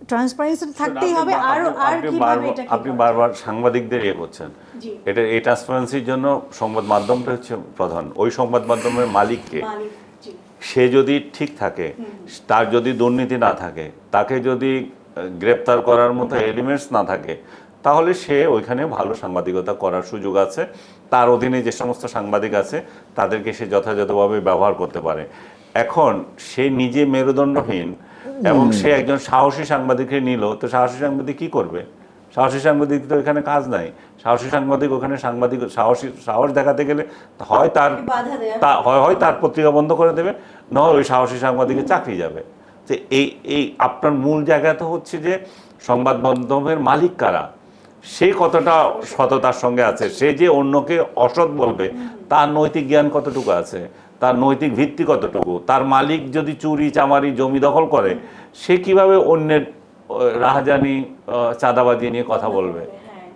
ট্রান্সপারেন্সি থাকতেই হবে? আর কিভাবে আপনি বারবার সাংবাদিকদের করছেন, এটা এই ট্রান্সপারেন্সির জন্য সংবাদ মাধ্যমটা হচ্ছে প্রধান। ওই সংবাদ মাধ্যমের মালিককে, সে যদি ঠিক থাকে, তার যদি দুর্নীতি না থাকে, তাকে যদি গ্রেপ্তার করার মতো এলিমেন্টস না থাকে, তাহলে সে ওইখানে ভালো সাংবাদিকতা করার সুযোগ আছে। তার অধীনে যে সমস্ত সাংবাদিক আছে তাদেরকে সে যথাযথভাবে ব্যবহার করতে পারে। এখন সে নিজে মেরুদণ্ডহীন এবং সে একজন সাহসী সাংবাদিককে নিল, তো সাহসী সাংবাদিক কি করবে? সাহসী সাংবাদিক তো এখানে কাজ নাই। সাহসী সাংবাদিক ওখানে সাহস দেখাতে গেলে হয় তার পত্রিকা বন্ধ করে দেবে, নয় ওই সাহসী সাংবাদিকের চাকরি যাবে। যে এই আপনার মূল জায়গা তো হচ্ছে যে সংবাদ মাধ্যমের মালিক কারা, সে কতটা সততার সঙ্গে আছে, সে যে অন্যকে অসৎ বলবে তার নৈতিক জ্ঞান কতটুকু আছে, তার নৈতিক ভিত্তি কতটুকু, তার মালিক যদি চুরি চামারি জমি দখল করে সে কিভাবে অন্যের রাহাজানি চাঁদাবাজি নিয়ে কথা বলবে?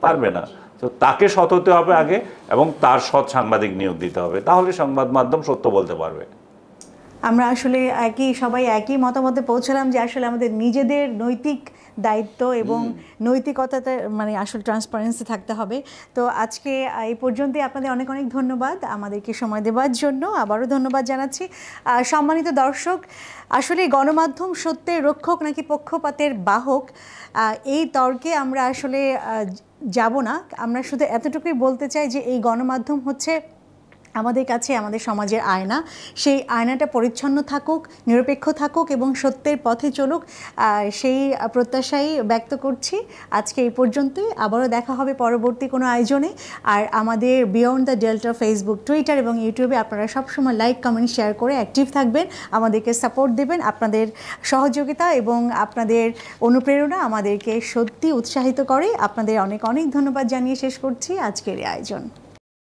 পারবে না। তো তাকে সৎ হতে হবে আগে এবং তার সৎ সাংবাদিক নিয়োগ দিতে হবে, তাহলে সংবাদ মাধ্যম সত্য বলতে পারবে। আমরা আসলে সবাই একই মতামতে পৌঁছলাম যে আসলে আমাদের নিজেদের নৈতিক দায়িত্ব এবং নৈতিকতাতে মানে আসলে ট্রান্সপারেন্সি থাকতে হবে। তো আজকে এই পর্যন্তই, আপনাদের অনেক অনেক ধন্যবাদ আমাদেরকে সময় দেওয়ার জন্য, আবারও ধন্যবাদ জানাচ্ছি। সম্মানিত দর্শক, আসলে গণমাধ্যম সত্যের রক্ষক নাকি পক্ষপাতের বাহক, এই তর্কে আমরা আসলে যাব না। আমরা শুধু এতটুকুই বলতে চাই যে এই গণমাধ্যম হচ্ছে আমাদের কাছে আমাদের সমাজের আয়না। সেই আয়নাটা পরিচ্ছন্ন থাকুক, নিরপেক্ষ থাকুক এবং সত্যের পথে চলুক, সেই প্রত্যাশাই ব্যক্ত করছি। আজকে এই পর্যন্তই, আবারও দেখা হবে পরবর্তী কোনো আয়োজনে। আর আমাদের beyond the delta Facebook, Twitter এবং ইউটিউবে আপনারা সবসময় লাইক, কমেন্ট, শেয়ার করে অ্যাক্টিভ থাকবেন, আমাদেরকে সাপোর্ট দেবেন। আপনাদের সহযোগিতা এবং আপনাদের অনুপ্রেরণা আমাদেরকে সত্যি উৎসাহিত করে। আপনাদের অনেক অনেক ধন্যবাদ জানিয়ে শেষ করছি আজকের এই আয়োজন।